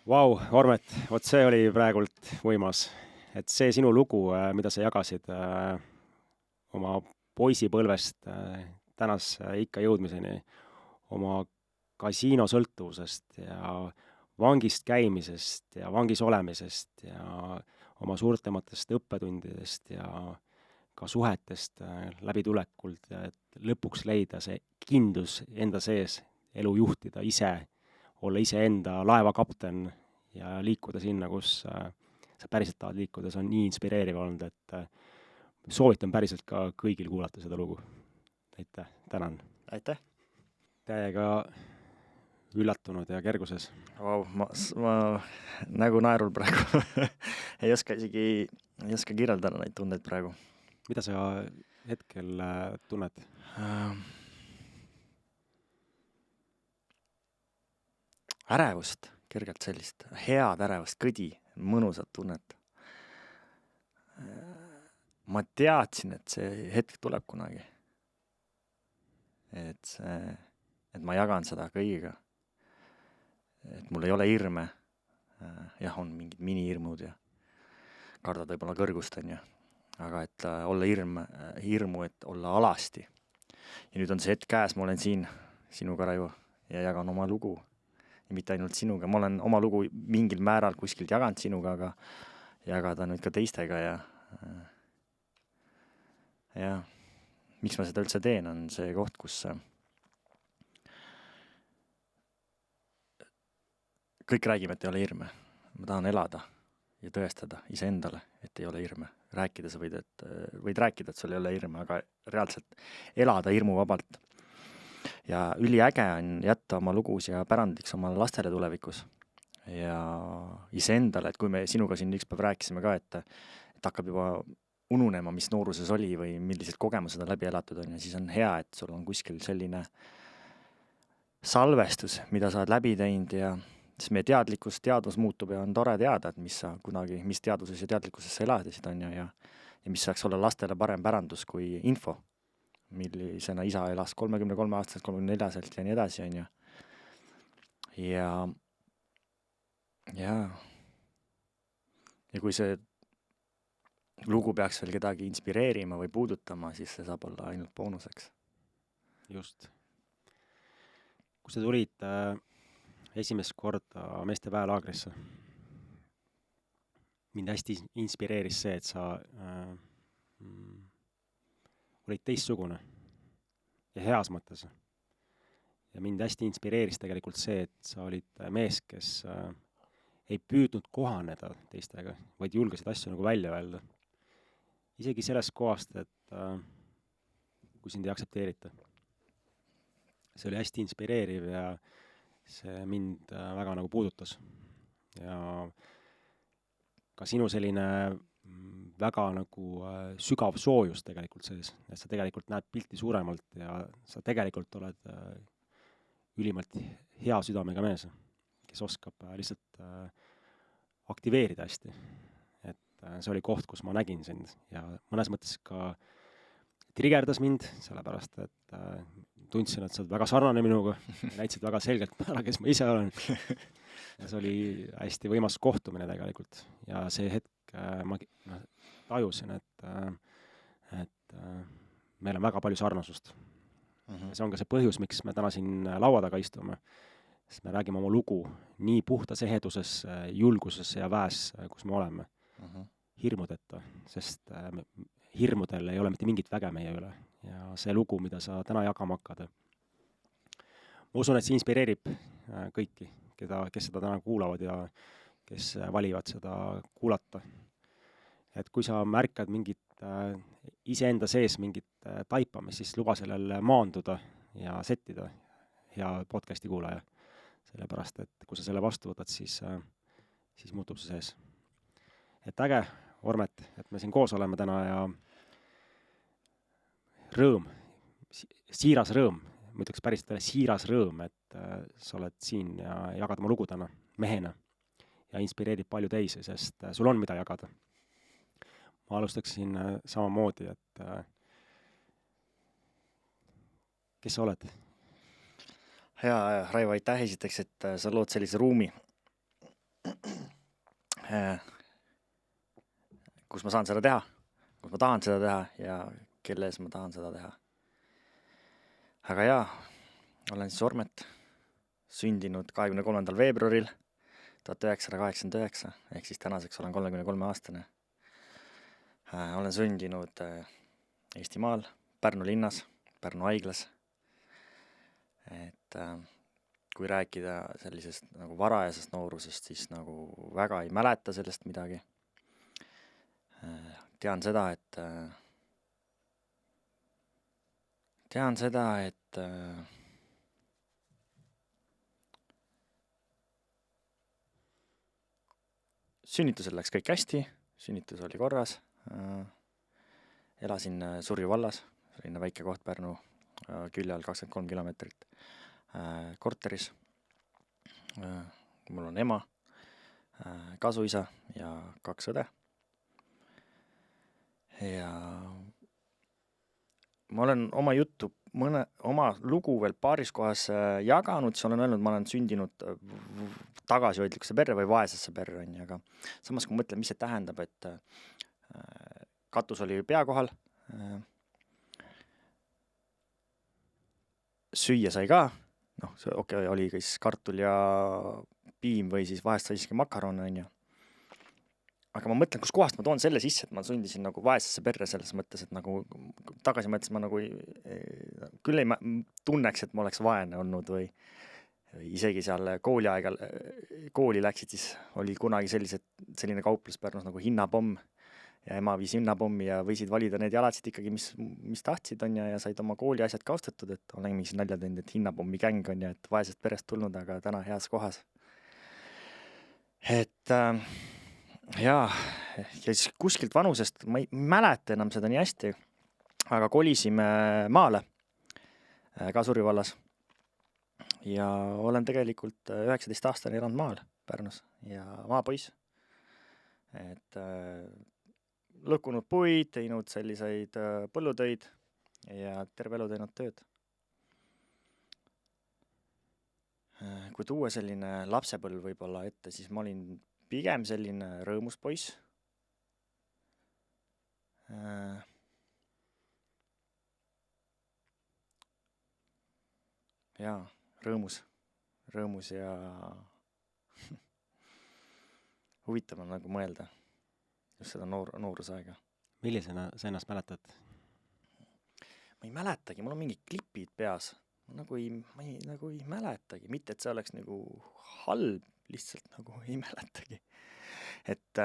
Vau, Ormet, vot see oli praegult võimas. Et see sinu lugu, mida sa jagasid oma poisipõlvest tänas ikka jõudmiseni, oma kasiinosõltuvusest ja vangist käimisest ja vangis olemisest ja oma suurtematest õppetundidest ja ka suhetest läbitulekult, et lõpuks leida see kindlus enda sees, elu juhtida ise, olla iseenda laevakapten ja liikuda sinna, kus sa päriselt tahad liikuda, see on nii inspireeriv olnud, et soovitan päriselt ka kõigil kuulata seda lugu. Aitäh, tänan. Aitäh! Täiega üllatunud ja kerguses. Vau, ma nägu naerul praegu ei oska kirjeldada neid tundeid praegu. Mida sa hetkel tunned? Ärevust, kergelt sellist, head ärevust, kõdi, mõnusat tunnet. Ma teadsin, et see hetk tuleb kunagi. Et ma jagan seda kõigiga. Et mul ei ole hirme. Jah, on mingid mini-hirmud ja kardad võib-olla kõrgust on ju. Aga et olla hirmu, et olla alasti. Ja nüüd on see hetk käes, ma olen siin sinuga, Raivo, ja jagan oma lugu. Ja mitte ainult sinuga. Ma olen oma lugu mingil määral kuskilt jaganud sinuga, aga jagada nüüd ka teistega ja miks ma seda üldse teen, on see koht, kus kõik räägime, et ei ole hirme. Ma tahan elada ja tõestada iseendale, et ei ole hirme. Rääkides võid rääkida, et sul ei ole hirme, aga reaalselt elada hirmuvabalt. Ja üliäge on jätta oma lugus ja pärandiks oma lastele tulevikus. Ja iseendale, et kui me sinuga siin üks päev rääkisime ka, et hakkab juba ununema, mis nooruses oli või millised kogemused on läbi elatud on ja siis on hea, et sul on kuskil selline salvestus, mida sa oled läbi teinud ja siis meie teadvus muutub ja on tore teada, et mis teadvuses ja teadlikkuses sa eladasid on ja mis saaks olla lastele parem pärandus kui info, millisena isa elas 33 aastaselt, 34-selt ja nii edasi on ja kui see lugu peaks veel kedagi inspireerima või puudutama, siis see saab olla ainult boonuseks. Just. Kui sa tulid esimest korda meeste väelaagrisse, mind hästi inspireeris see, et sa olid teistsugune ja heas mõttes. Ja mind hästi inspireeris tegelikult see, et sa olid mees, kes ei püüdnud kohaneda teistega, vaid julgesid asju nagu välja öelda. Isegi sellest kohast, et kui sind ei aktsepteerita. See oli hästi inspireeriv ja see mind väga nagu puudutas. Ja ka sinu selline väga nagu sügav soojus tegelikult sees, et sa tegelikult näed pilti suuremalt ja sa tegelikult oled ülimalt hea südamega mees, kes oskab lihtsalt aktiveerida hästi. Et see oli koht, kus ma nägin sind ja mõnes mõttes ka trigerdas mind, sellepärast et tundsin, et sa oled väga sarnane minuga ja näitasid väga selgelt ära, kes ma ise olen. Ja see oli hästi võimas kohtumine tegelikult ja see hetk ma tajusin, et meil on väga palju sarnasust. Ja see on ka see põhjus, miks me täna siin laua taga istume, sest me räägime oma lugu nii puhtas eheduses, julguses ja väes, kus me oleme. Hirmudeta, sest hirmudel ei ole mitte mingit väge meie üle ja see lugu, mida sa täna jagama hakkad. Ma usun, et see inspireerib kõiki, kes seda täna kuulavad ja kes valivad seda kuulata. Et kui sa märkad mingit iseenda sees mingit taipamist, siis luba sellel maanduda ja settida hea podcasti kuulaja. Sellepärast, et kui sa selle vastu võtad, siis muutub see sees. Et äge, Ormet, et me siin koos oleme täna ja rõõm, siiras rõõm, ma ütleks päris siiras rõõm, et sa oled siin ja jagad oma lugu täna mehena ja inspireerib palju teisi, sest sul on mida jagada. Ma alustaksin samamoodi, et kes sa oled? Hea Raivo, aitäh esiteks, et sa lood sellise ruumi kus ma saan seda teha, kus ma tahan seda teha ja kelle ees ma tahan seda teha. Aga jaa, olen siis Ormet, sündinud 23. veebruaril 1989, ehk siis tänaseks olen 33-aastane. Olen sündinud Eestimaal, Pärnu linnas, Pärnu haiglas. Et kui rääkida sellisest nagu varajasest noorusest, siis nagu väga ei mäleta sellest midagi. Tean seda, et sünnitusel läks kõik hästi, sünnitus oli korras. Elasin Surju vallas, selline väike koht Pärnu külje all 23 kilomeetrit korteris. Mul on ema, kasuisa ja 2 õde. Ja ma olen oma juttu, oma lugu veel paaris kohas jaganud, siis olen öelnud, ma olen sündinud tagasihoidlikusse perre või vaesesse perre, aga samas kui mõtlen, mis see tähendab, et katus oli pea kohal, süüa sai ka, oli siis kartul ja piim või siis vahest sai isegi makaron, aga ma mõtlen, kus kohast ma toon selle sisse, et ma sündisin nagu vaesesse perre selles mõttes, et nagu tagasi mõttes ma nagu küll ei tunneks, et ma oleks vaene olnud või isegi seal kooli läksid, siis oli kunagi selline kauplas Pärnus nagu Hinnapomm ja ema viis Hinnapommi ja võisid valida need jalatsid ikkagi, mis tahtsid ja said oma kooli asjad ka ostetud, et olen mingis nalja teinud, et Hinnapommi gäng et vaesest perest tulnud, aga täna heas kohas. Et ja siis kuskilt vanusest, ma ei mäleta enam seda nii hästi, aga kolisime maale ka Surju vallas ja olen tegelikult 19 aastani elanud maal Pärnus ja maapoiss. Et lõkunud puid, teinud selliseid põllutöid ja terve elu teinud tööd. Kui tuua selline lapsepõlv võib-olla ette, siis ma olin pigem selline rõõmus poiss. Jaa, rõõmus ja huvitav on nagu mõelda just seda noorusaega. Millisena sa ennast mäletad? Ma ei mäletagi, mul on mingid klipid peas. Ma ei mäletagi, mitte et see oleks nagu halb, lihtsalt nagu ei mäletagi. Et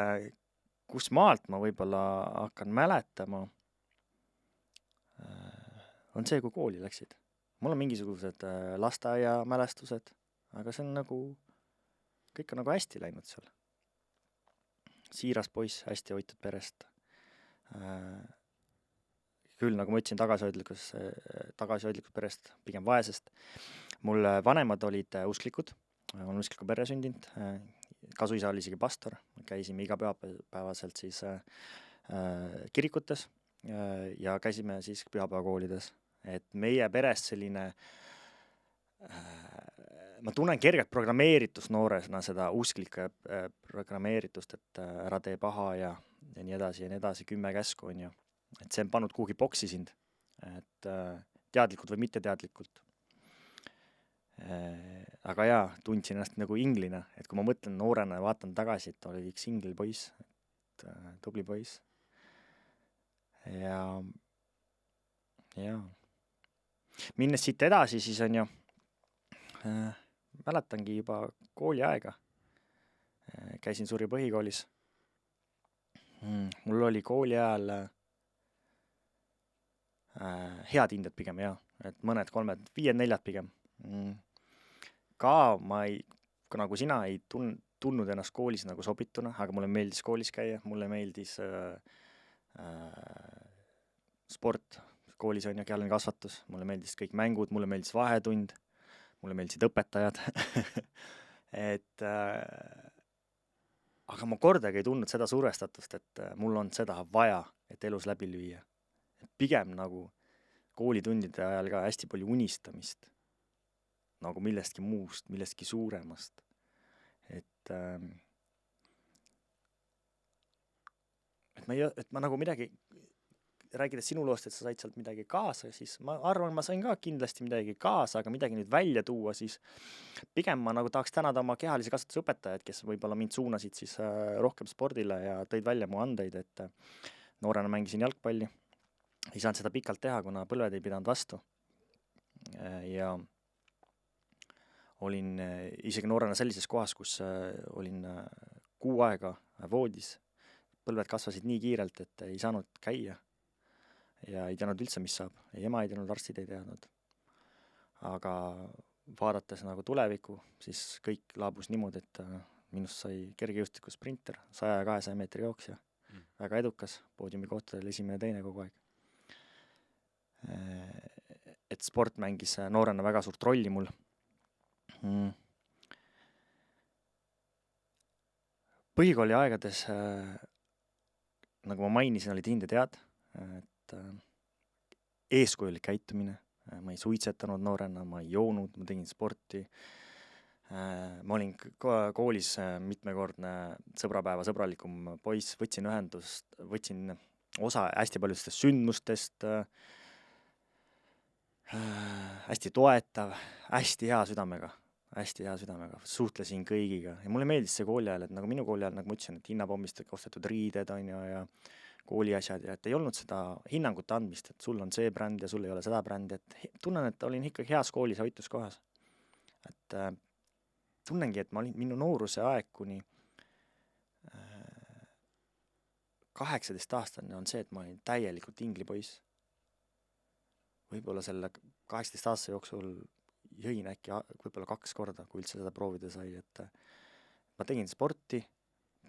kus maalt ma võib-olla hakkan mäletama, on see, kui kooli läksid. Mul on mingisugused lasteaia mälestused, aga see on nagu, kõik on nagu hästi läinud seal. Siiras poiss, hästi hoitud perest. Küll, nagu ma ütlesin, tagasihoidlikus perest, pigem vaesest. Mul vanemad olid usklikud, on uskliku perre sündinud. Kasuisa oli isegi pastor, käisime iga pühapäevaselt siis kirikutes ja käisime siis pühapäevakoolides. Et meie perest selline, ma tunnen kergelt programmeeritust nooresena, seda usklike programmeeritust, et ära tee paha ja nii edasi, 10 käsku on ju. Et see on pannud kuhugi boksi sind, et teadlikult või mitte teadlikult. Aga jaa, tundsin ennast nagu inglina, et kui ma mõtlen noorena ja vaatan tagasi, et oli üks ingli poiss, et tubli poiss. Ja minnes siit edasi, siis on ju, mäletangi juba kooli aega. Käisin Surju põhikoolis. Mul oli kooli ajal head hinded pigem, jah. Et mõned 3, 5, 4 pigem. Ka ma nagu sina ei tundnud ennast koolis nagu sobituna, aga mulle meeldis koolis käia, mulle meeldis sport koolis on ju, kehaline kasvatus, mulle meeldis kõik mängud, mulle meeldis vahetund, mulle meeldisid õpetajad. Et aga ma kordagi ei tundnud seda survestatust, et mul on seda vaja, et elus läbi lüüa. Pigem nagu koolitundide ajal ka hästi palju unistamist, nagu millestki muust, millestki suuremast. Et et ma nagu midagi, räägides sinu loost, et sa said sealt midagi kaasa, siis ma arvan, ma sain ka kindlasti midagi kaasa, aga midagi nüüd välja tuua, siis pigem ma nagu tahaks tänada oma kehalise kasvatuse õpetajad, kes võib-olla mind suunasid siis rohkem spordile ja tõid välja mu andeid, et noorena mängisin jalgpalli. Ei saanud seda pikalt teha, kuna põlved ei pidanud vastu. Ja olin isegi noorena sellises kohas, kus olin 6 aega voodis. Põlved kasvasid nii kiirelt, et ei saanud käia. Ja ei teadnud üldse, mis saab. Ei ema ei teadnud, arstid ei teadnud. Aga vaadates nagu tulevikku, siis kõik laabus niimoodi, et minust sai kergejõustiku sprinter, 100 ja 200 meetri jooksja. Väga edukas, poodiumi kohtadel esimene teine kogu aeg. Et sport mängis noorena väga suurt rolli mul. Põhikooli aegades, nagu ma mainisin, olid hindetead, et eeskujulik käitumine, ma ei suitsetanud noorena, ma ei joonud, ma tegin sporti. Ma olin koolis mitmekordne sõbrapäeva sõbralikum poiss, võtsin osa hästi paljudest sündmustest, hästi toetav, hästi hea südamega, suhtlesin kõigiga ja mulle meeldis see kooli ajal, et nagu minu kooli ajal, nagu ma ütlesin, et hinnapommist ostetud riided on ja kooli asjad ja et ei olnud seda hinnangute andmist, et sul on see bränd ja sul ei ole seda brändi, et tunnen, et olin ikka heas koolis ja hoitus kohas. Et tunnengi, et ma olin minu nooruse aeg kuni 18 aastane on see, et ma olin täielikult inglipoiss. Võib-olla selle 18 aasta jooksul jõin äkki võib-olla 2 korda, kui üldse seda proovida sai, et ma tegin sporti,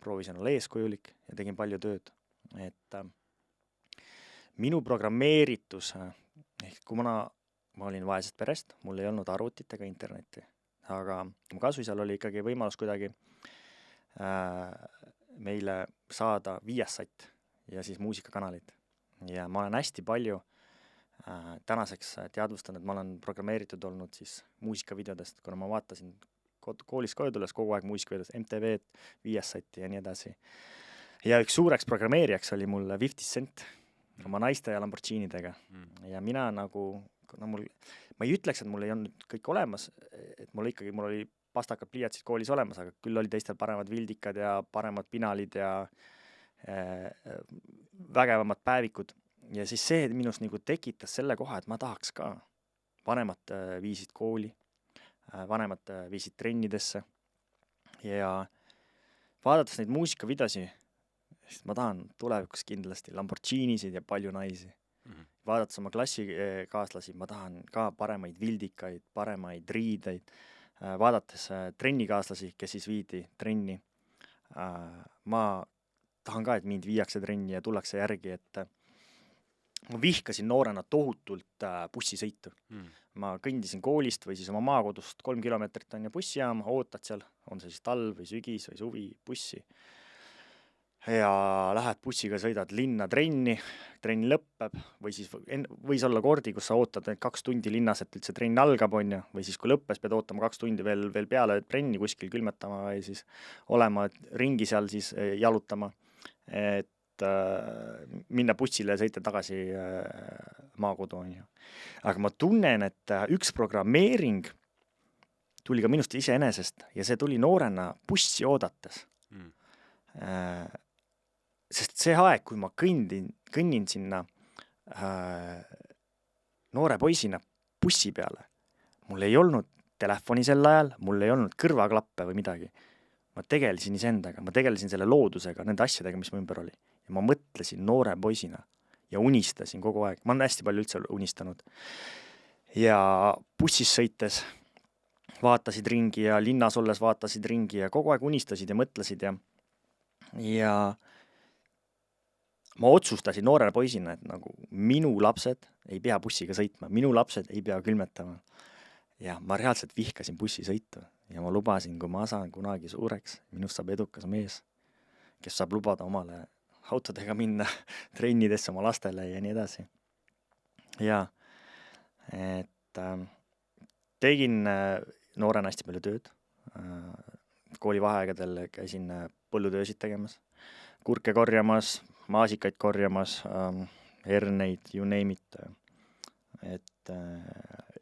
proovisin olla eeskujulik ja tegin palju tööd. Et minu programmeeritus, kui ma olin vaesest perest, mul ei olnud arvutit ega internetti, aga mu kasuisal oli ikkagi võimalus kuidagi meile saada Viasat ja siis muusikakanalit. Ja ma olen hästi palju tänaseks teadvustanud, et ma olen programmeeritud olnud siis muusikavideodest, kuna ma vaatasin koolis koju tulles kogu aeg muusikavideodest, MTV-d, Viasati ja nii edasi. Ja üks suureks programmeerijaks oli mul 50 Cent oma naiste ja Lamborghinidega. Ja mina nagu, ma ei ütleks, et mul ei olnud kõik olemas, et mul oli pastakad pliiatsid koolis olemas, aga küll oli teistel paremad vildikad ja paremad pinalid ja vägevamad päevikud. Ja siis see minus nagu tekitas selle koha, et ma tahaks ka. Vanemad viisid kooli, vanemad viisid trennidesse ja vaadates neid muusikavideosi, sest ma tahan tulevikus kindlasti Lamborghinisid ja palju naisi. Vaadates oma klassikaaslasi, ma tahan ka paremaid vildikaid, paremaid riideid. Vaadates trennikaaslasi, kes siis viidi trenni. Ma tahan ka, et mind viiakse trenni ja tullakse järgi, et ma vihkasin noorena tohutult bussisõitu. Ma kõndisin koolist või siis oma maakodust 3 kilomeetrit on ja bussijaama, ootad seal, on see siis talv või sügis või suvi bussi. Ja lähed bussiga, sõidad linna trenni lõppeb või siis võis olla kordi, kus sa ootad 2 tundi linnas, et üldse trenn algab on ja, või siis kui lõppes, pead ootama 2 tundi veel peale trenni kuskil külmetama või siis olema ringi seal siis jalutama, et minna bussile ja sõita tagasi maakodu on ju. Aga ma tunnen, et üks programmeering tuli ka minust iseenesest ja see tuli noorena bussi oodates. Sest see aeg, kui ma kõnnin sinna noore poisina bussi peale, mul ei olnud telefoni sel ajal, mul ei olnud kõrvaklappe või midagi. Ma tegelesin iseendaga, ma tegelesin selle loodusega, nende asjadega, mis mu ümber oli. Ja ma mõtlesin noore poisina ja unistasin kogu aeg. Ma olen hästi palju üldse unistanud. Ja bussis sõites vaatasid ringi ja linnas olles vaatasid ringi ja kogu aeg unistasid ja mõtlesid ja ma otsustasin noorele poisina, et nagu minu lapsed ei pea bussiga sõitma, minu lapsed ei pea külmetama. Ja ma reaalselt vihkasin bussisõitu ja ma lubasin, kui ma saan kunagi suureks, minust saab edukas mees, kes saab lubada omale autodega minna trennidesse oma lastele ja nii edasi. Ja et tegin noorena hästi palju tööd. Kooli vaheaegadel käisin põllutöösid tegemas, kurke korjamas, maasikaid korjamas, herneid, you name it. Et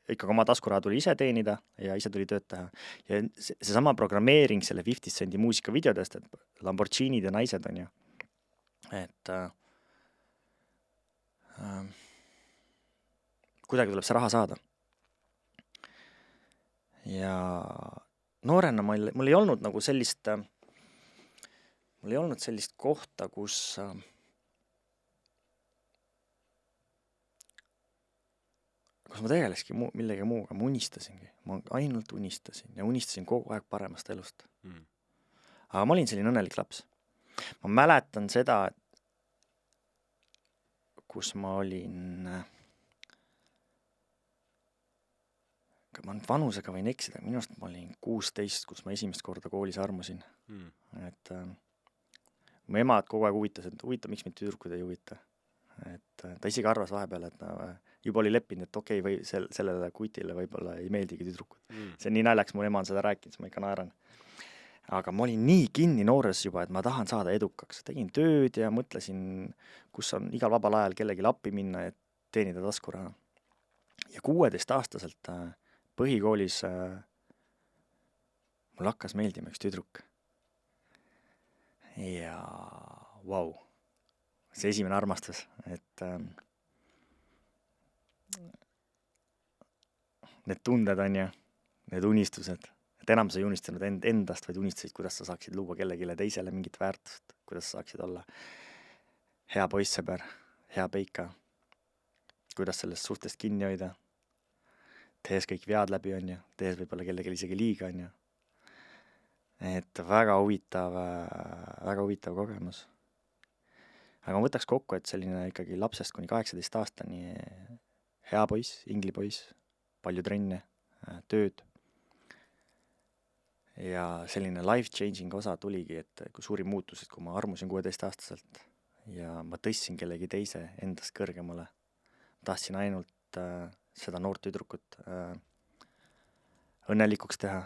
ikkagi oma taskuraha tuli ise teenida ja ise tuli tööd teha. Ja seesama programmeering selle 50 Cendi muusikavideodest, et Lamborghinid ja naised on ju. Et kuidagi tuleb see raha saada. Ja noorena mul ei olnud nagu sellist kohta, kus ma tegeleski millegi muuga, ma unistasingi. Ma ainult unistasin ja unistasin kogu aeg paremast elust. Aga ma olin selline õnnelik laps. Ma mäletan seda, kus ma olin, ma nüüd vanusega võin eksida, minu arust ma olin 16, kus ma esimest korda koolis armusin. Et mu ema kogu aeg huvitas, et miks mind tüdrukud ei huvita. Et ta isegi arvas vahepeal, et juba oli leppinud, et okei, või sellele kutile võib-olla ei meeldigi tüdrukud. See on nii naljaks, mu ema on seda rääkinud, siis ma ikka naeran. Aga ma olin nii kinni noores juba, et ma tahan saada edukaks. Tegin tööd ja mõtlesin, kus on igal vabal ajal kellegi lappi minna ja teenida taskuraha. Ja 16-aastaselt põhikoolis mul hakkas meeldima üks tüdruk. Ja vau, see esimene armastus, et need tunded on ja need unistused, et enam sa ei unistanud endast, vaid unistasid, kuidas sa saaksid luua kellegile teisele mingit väärtust, kuidas sa saaksid olla hea poissõber, hea peika, kuidas sellest suhtest kinni hoida, tehes kõik vead läbi on ja tehes võib-olla kellelegi isegi liiga on ja. Et väga huvitav kogemus. Aga ma võtaks kokku, et selline ikkagi lapsest kuni 18 aastani hea poiss, inglipoiss, palju trenne, tööd. Ja selline life-changing osa tuligi, et kui suurim muutus, et kui ma armusin 16-aastaselt ja ma tõstsin kellegi teise endast kõrgemale, tahtsin ainult seda noort tüdrukut õnnelikuks teha,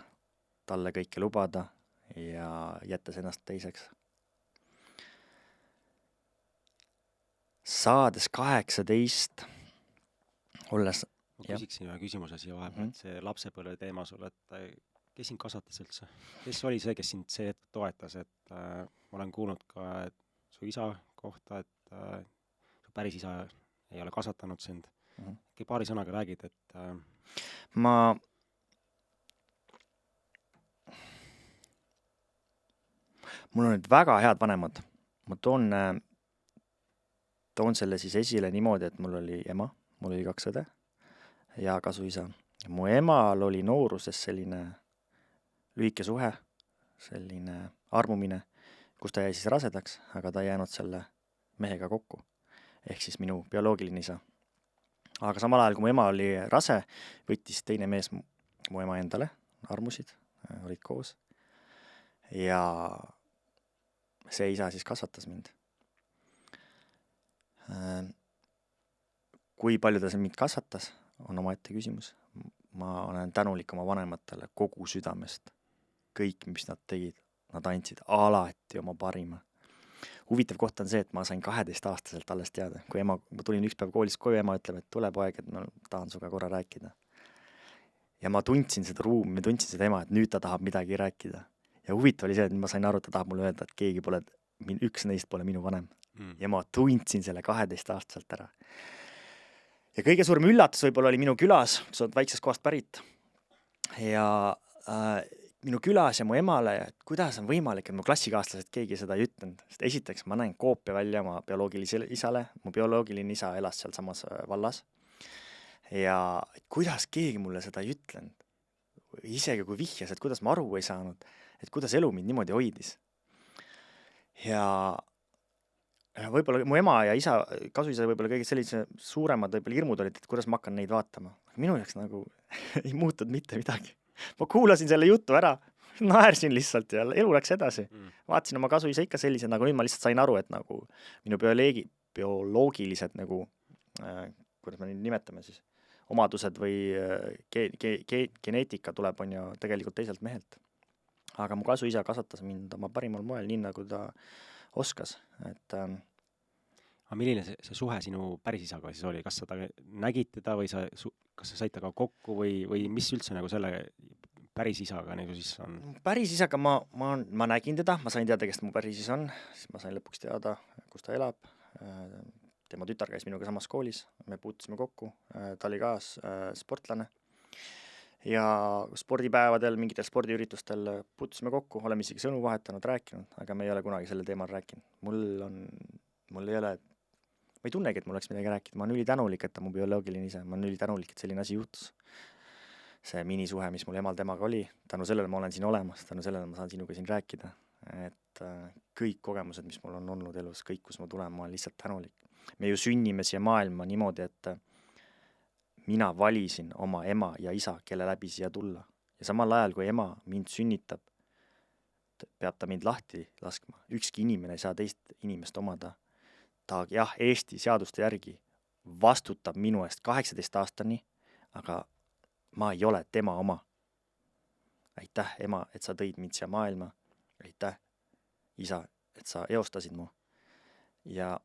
talle kõike lubada ja jättes ennast teiseks. Saades 18, olles... Ma küsiksin ühe küsimuse siia vahepeal, et see lapsepõlve teema sulle, et kes sind kasvatas üldse? Kes oli see, kes sind see toetas? Et ma olen kuulnud ka et su isa kohta, et su päris isa ei ole kasvatanud sind. Äkki paari sõnaga räägid, et... Mul on nüüd väga head vanemad. Ma toon selle siis esile niimoodi, et mul oli ema, mul oli 2 õde ja kasuisa. Mu emal oli nooruses selline lühike suhe, selline armumine, kus ta jäi siis rasedaks, aga ta ei jäänud selle mehega kokku, ehk siis minu bioloogiline isa. Aga samal ajal, kui mu ema oli rase, võttis teine mees mu ema endale, armusid, olid koos ja see isa siis kasvatas mind. Kui palju ta mind kasvatas, on omaette küsimus. Ma olen tänulik oma vanematele kogu südamest. Kõik, mis nad tegid, nad andsid alati oma parima. Huvitav koht on see, et ma sain 12-aastaselt alles teada. Kui ma tulin üks päev koolist koju, ema ütleb, et tule poeg, et ma tahan suga korra rääkida. Ja ma tundsin seda ruumi, ma tundsin seda ema, et nüüd ta tahab midagi rääkida. Ja huvitav oli see, et ma sain aru, et ta tahab mulle öelda, et keegi pole, üks neist pole minu vanem. Ja ma tundsin selle 12-aastaselt ära. Ja kõige suurem üllatus võib-olla oli minu külas, kus on väiksest kohast pärit. Ja minu külas ja mu emale, et kuidas on võimalik, et mu klassikaaslased keegi seda ei ütlenud. Sest esiteks ma näin koopia välja oma bioloogilisele isale. Mu bioloogiline isa elas seal samas vallas. Ja kuidas keegi mulle seda ei ütlenud. Isegi kui vihjas, et kuidas ma aru ei saanud, et kuidas elu mind niimoodi hoidis. Ja võib-olla mu ema ja isa, kasuisa võib-olla kõige sellise suuremad võib-olla hirmud olid, et kuidas ma hakkan neid vaatama. Minu jaoks nagu ei muutud mitte midagi. Ma kuulasin selle jutu ära, naersin lihtsalt ja elu läks edasi. Vaatasin oma kasuisa ikka sellised, nagu nüüd ma lihtsalt sain aru, et nagu minu bioloogilised nagu, kuidas me nüüd nimetame siis, omadused või geneetika tuleb on ju tegelikult teiselt mehelt. Aga mu kasuisa kasvatas mind oma parimal moel nii, nagu ta oskas. Et aga milline see suhe sinu päris isaga siis oli, kas sa ta nägid teda või kas sa said temaga kokku või mis üldse nagu selle päris isaga nagu siis on? Päris isaga ma nägin teda, ma sain teada, kes mu päris isa on, siis ma sain lõpuks teada, kus ta elab. Tema tütar käis minuga samas koolis, me puutusime kokku, ta oli ka sportlane ja spordipäevadel, mingitel spordiüritustel puutusime kokku, oleme isegi sõnu vahetanud, rääkinud, aga me ei ole kunagi sellel teemal rääkinud. Mul ei ole, ma ei tunnegi, et mul oleks midagi rääkida, ma olen ülitänulik, et ta mu bioloogiline isa, ma olen ülitänulik, et selline asi juhtus. See minisuhe, mis mul emal temaga oli, tänu sellele ma olen siin olemas, tänu sellele ma saan sinuga siin rääkida, et kõik kogemused, mis mul on olnud elus, kõik, kus ma tulen, ma olen lihtsalt tänulik. Me ju sünnime siia maailma niimoodi, et mina valisin oma ema ja isa, kelle läbi siia tulla. Ja samal ajal, kui ema mind sünnitab, peab ta mind lahti laskma. Ükski inimene ei saa teist inimest omada. Ta Eesti seaduste järgi vastutab minu eest 18 aastani, aga ma ei ole tema oma. Aitäh, ema, et sa tõid mind siia maailma. Aitäh, isa, et sa eostasid mu. Ja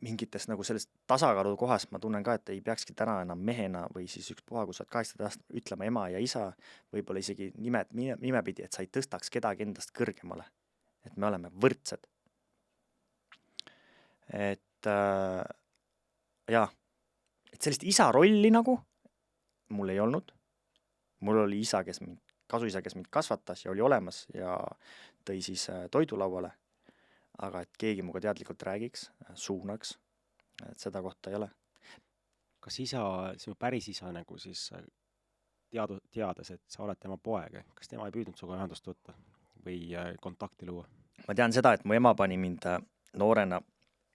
mingites nagu sellest tasakaalu kohast ma tunnen ka, et ei peakski täna enam mehena või siis üks puha, kui sa oled 18 aastat ütlema ema ja isa, võib-olla isegi nimepidi, et sa ei tõstaks kedagi endast kõrgemale. Et me oleme võrdsed. Et sellist isa rolli nagu mul ei olnud. Mul oli kasuisa, kes mind kasvatas ja oli olemas ja tõi siis toidulauale. Aga et keegi muga teadlikult räägiks, suunaks, et seda kohta ei ole. Kas sinu päris isa nagu siis teades, et sa oled tema poeg, kas tema ei püüdnud suga ühendust võtta või kontakti luua? Ma tean seda, et mu ema pani mind noorena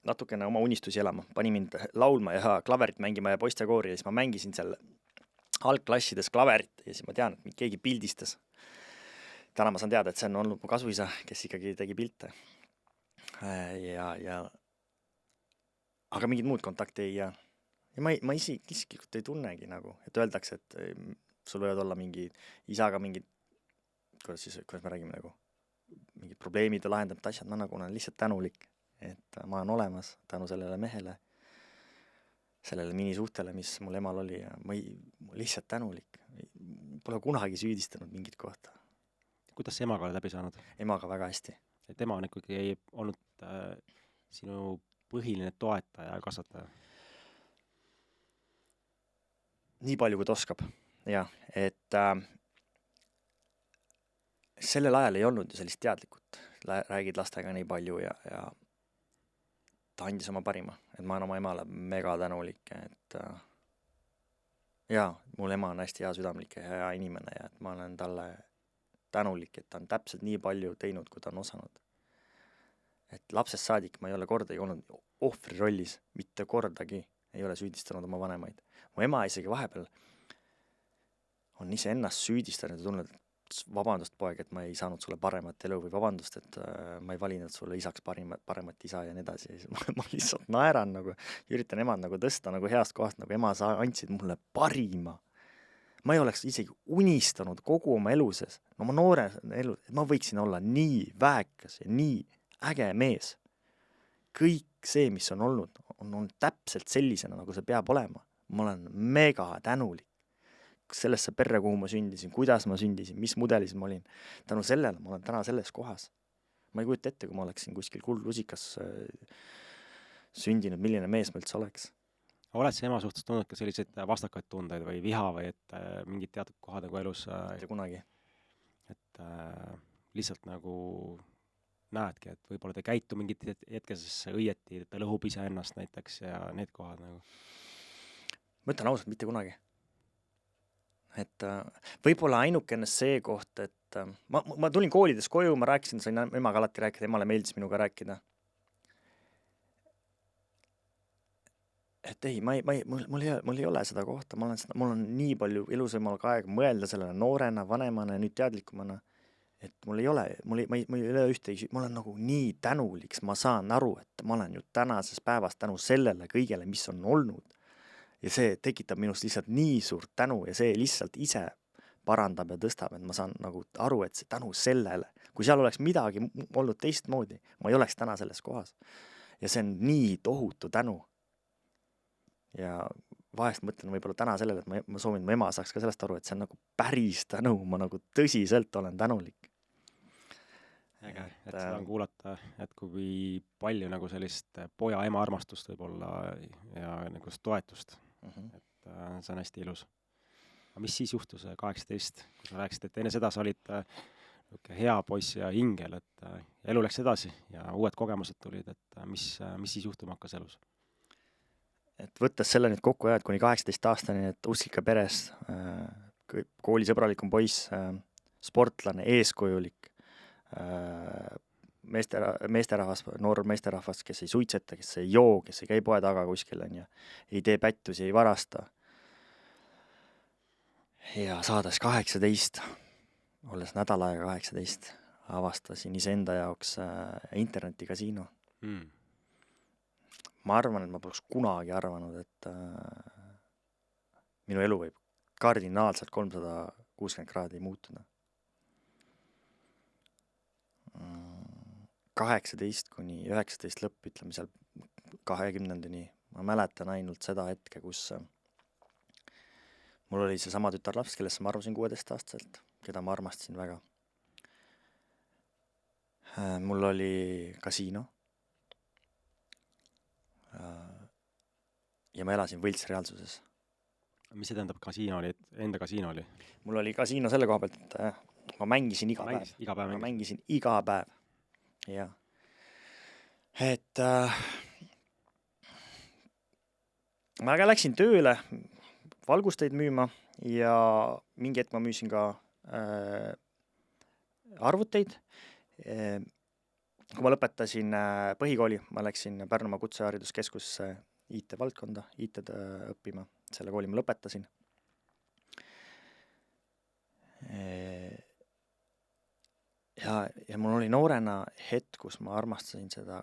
natukene oma unistusi elama, pani mind laulma ja klaverit mängima ja poistekoori ja siis ma mängisin seal algklassides klaverit ja siis ma tean, et mind keegi pildistas. Täna ma saan teada, et see on olnud mu kasuisa, kes ikkagi tegi pilte. Aga mingid muud kontakti ei jää. Ja ma isiklikult ei tunnegi nagu, et öeldakse, et sul võivad olla mingi isaga mingid, kuidas me räägime nagu, mingid probleemid ja lahendamata asjad, ma nagu olen lihtsalt tänulik, et ma olen olemas tänu sellele mehele, sellele minisuhtele, mis mul emal oli ja ma lihtsalt tänulik. Pole kunagi süüdistanud mingit kohta. Kuidas sa emaga oled läbi saanud? Emaga väga hästi. Et ema on ikkagi ei olnud sinu põhiline toetaja ja kasvataja? Nii palju, kui ta oskab. Ja, et sellel ajal ei olnud ju sellist teadlikut. Räägid lastega nii palju ja ta andis oma parima. Et ma olen oma emale mega tänulik, et mul ema on hästi hea südamlik ja hea inimene ja et ma olen talle tänulik, et ta on täpselt nii palju teinud, kui ta on osanud. Et lapsest saadik ma ei ole kordagi olnud ohvri rollis, mitte kordagi ei ole süüdistanud oma vanemaid. Mu ema isegi vahepeal on ise ennast süüdistanud ja tulnud, et vabandust poeg, et ma ei saanud sulle paremat elu või vabandust, et ma ei valinud sulle isaks paremat isa ja nii edasi. Ma lihtsalt naeran nagu, üritan emad nagu tõsta nagu heast kohast, nagu ema sa andsid mulle parima. Ma ei oleks isegi unistanud kogu oma eluses, no ma noore elu, et ma võiksin olla nii väekas ja nii äge mees. Kõik see, mis on olnud täpselt sellisena, nagu see peab olema. Ma olen mega tänulik sellesse perre, kuhu ma sündisin, kuidas ma sündisin, mis mudelis ma olin. Tänu sellele ma olen täna selles kohas. Ma ei kujuta ette, kui ma oleksin kuskil kuldlusikas sündinud, milline mees ma üldse oleks. Oled sa ema suhtes tundnud ka selliseid vastakaid tundeid või viha või et mingid teatud kohad nagu elus kunagi. Et lihtsalt nagu näedki, et võib-olla te käitu mingit hetkes õieti, ta lõhub ise ennast näiteks ja need kohad nagu? Ma ütlen ausalt, mitte kunagi. Et võib-olla ainukene see koht, et ma tulin koolides koju, ma rääkisin, sain emaga alati rääkida, emale meeldis minuga rääkida. Et ei, mul ei ole seda kohta, mul on nii palju elus võimalik aega mõelda sellele noorena, vanemana ja nüüd teadlikumana, et mul ei ole ühtegi, ma olen nagu nii tänulik, ma saan aru, et ma olen ju tänases päevas tänu sellele kõigele, mis on olnud. Ja see tekitab minust lihtsalt nii suurt tänu ja see lihtsalt ise parandab ja tõstab, et ma saan nagu aru, et see tänu sellele, kui seal oleks midagi olnud teistmoodi, ma ei oleks täna selles kohas. ja see on nii tohutu tänu. Ja vahest mõtlen võib-olla täna sellele, et ma soovin, et mu ema saaks ka sellest aru, et see on nagu päris tänu, ma nagu tõsiselt olen tänulik. Äge, et seda on kuulata, et kui palju nagu sellist poja-ema armastust võib olla ja nagu toetust, et see on hästi ilus. Aga mis siis juhtus 18, kui sa rääkisid, et enne seda sa olid hea poiss ja hingel, et elu läks edasi ja uued kogemused tulid, et mis siis juhtuma hakkas elus? Et võttes selle nüüd kokku ja, et kuni 18 aastani, et Ussika peres koolisõbralikum poiss, sportlane, eeskujulik, meesterahvas, noor meesterahvas, kes ei suitseta, kes ei joo, kes ei käi poe taga kuskil, ei tee pättusi, ei varasta. Ja saades 18, olles nädal aega 18, avastasin iseenda jaoks internetikasiino. Ma arvan, et ma poleks kunagi arvanud, et minu elu võib kardinaalselt 360 kraadi muutuda. 18 kuni 19 lõpp, ütleme seal 20-ndini. Ma mäletan ainult seda hetke, kus mul oli see sama tütarlaps, kellesse ma arvasin 16-aastaselt, keda ma armastasin väga. Mul oli kasiino. Ja ma elasin võltsreaalsuses. Mis see tähendab kasiino oli, enda kasiino oli? Mul oli kasiino selle koha pealt, et ma mängisin iga päev. Ma mängisin iga päev. Ja. Et ma läksin tööle valgusteid müüma ja mingi hetk ma müüsin ka arvuteid. Kui ma lõpetasin põhikooli, ma läksin Pärnumaa kutsehariduskeskusse IT-valdkonda, IT-d õppima. Selle kooli ma lõpetasin. Ja mul oli noorena hetk, kus ma armastasin seda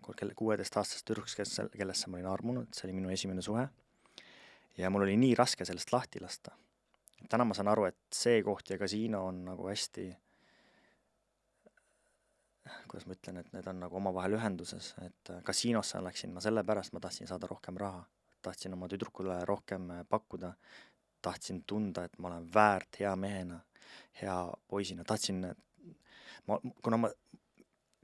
16-aastast tüdruks, kellesse ma olin armunud. See oli minu esimene suhe. Ja mul oli nii raske sellest lahti lasta. Täna ma saan aru, et see koht ja kasiino on nagu hästi, kuidas ma ütlen, et need on nagu omavahel ühenduses, et kasiinosse läksin ma selle pärast, ma tahtsin saada rohkem raha, tahtsin oma tüdrukule rohkem pakkuda, tahtsin tunda, et ma olen väärt hea mehena, hea poisina, tahtsin, kuna ma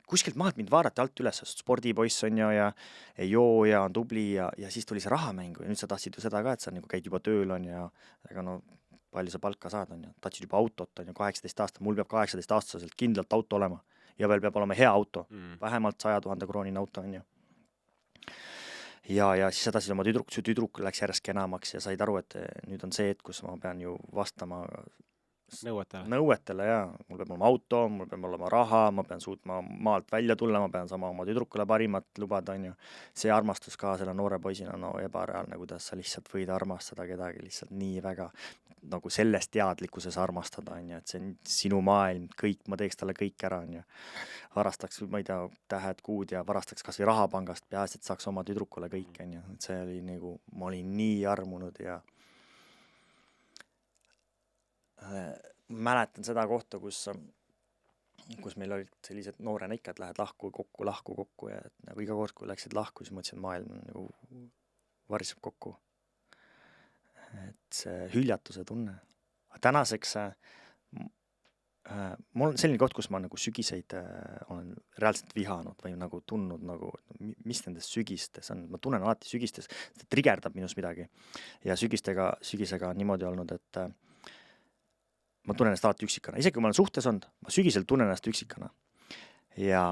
kuskilt maalt mind vaadati alt üles, spordipoiss on ja ei joo ja on tubli ja siis tuli see rahamängu ja nüüd sa tahtsid ju seda ka, et sa nagu käid juba tööl on ja ega no palju sa palka saad on ja tahtsid juba autot on ja 18 aastat, mul peab 18 aastaselt kindlalt auto olema ja veel peab olema hea auto, vähemalt 100 000 kroonine auto on ju. Ja siis sa tahtsid oma tüdruk läks järjest kenamaks ja said aru, et nüüd on see, et kus ma pean ju vastama nõuetele ja mul peab olema auto, mul peab olema raha, ma pean suutma maalt välja tulla, ma pean sama oma tüdrukule parimat lubada, on ju. See armastus ka selle noore poisina, no ebareaalne, kuidas sa lihtsalt võid armastada kedagi lihtsalt nii väga nagu selles teadlikkuses armastada, on ju, et see on sinu maailm, kõik, ma teeks talle kõik ära, on ju. Varastaks, ma ei tea, tähed, kuud ja varastaks kas või rahapangast, peaasi, et saaks oma tüdrukule kõik, on ju. Et see oli nagu, ma olin nii armunud ja mäletan seda kohta, kus meil olid sellised noore näikad, lähed lahku kokku ja nagu iga kord, kui läksid lahku, siis mõtlesin, et maailm nagu variseb kokku. Et see hüljatuse tunne. Tänaseks mul on selline koht, kus ma nagu sügiseid olen reaalselt vihanud või nagu tundnud, nagu, mis nendest sügistes on. Ma tunnen alati sügistes, see trigerdab minus midagi. Ja sügisega on niimoodi olnud, et ma tunnen ennast alati üksikana. Isegi kui ma olen suhtes olnud, ma sügisel tunnen ennast üksikana. Ja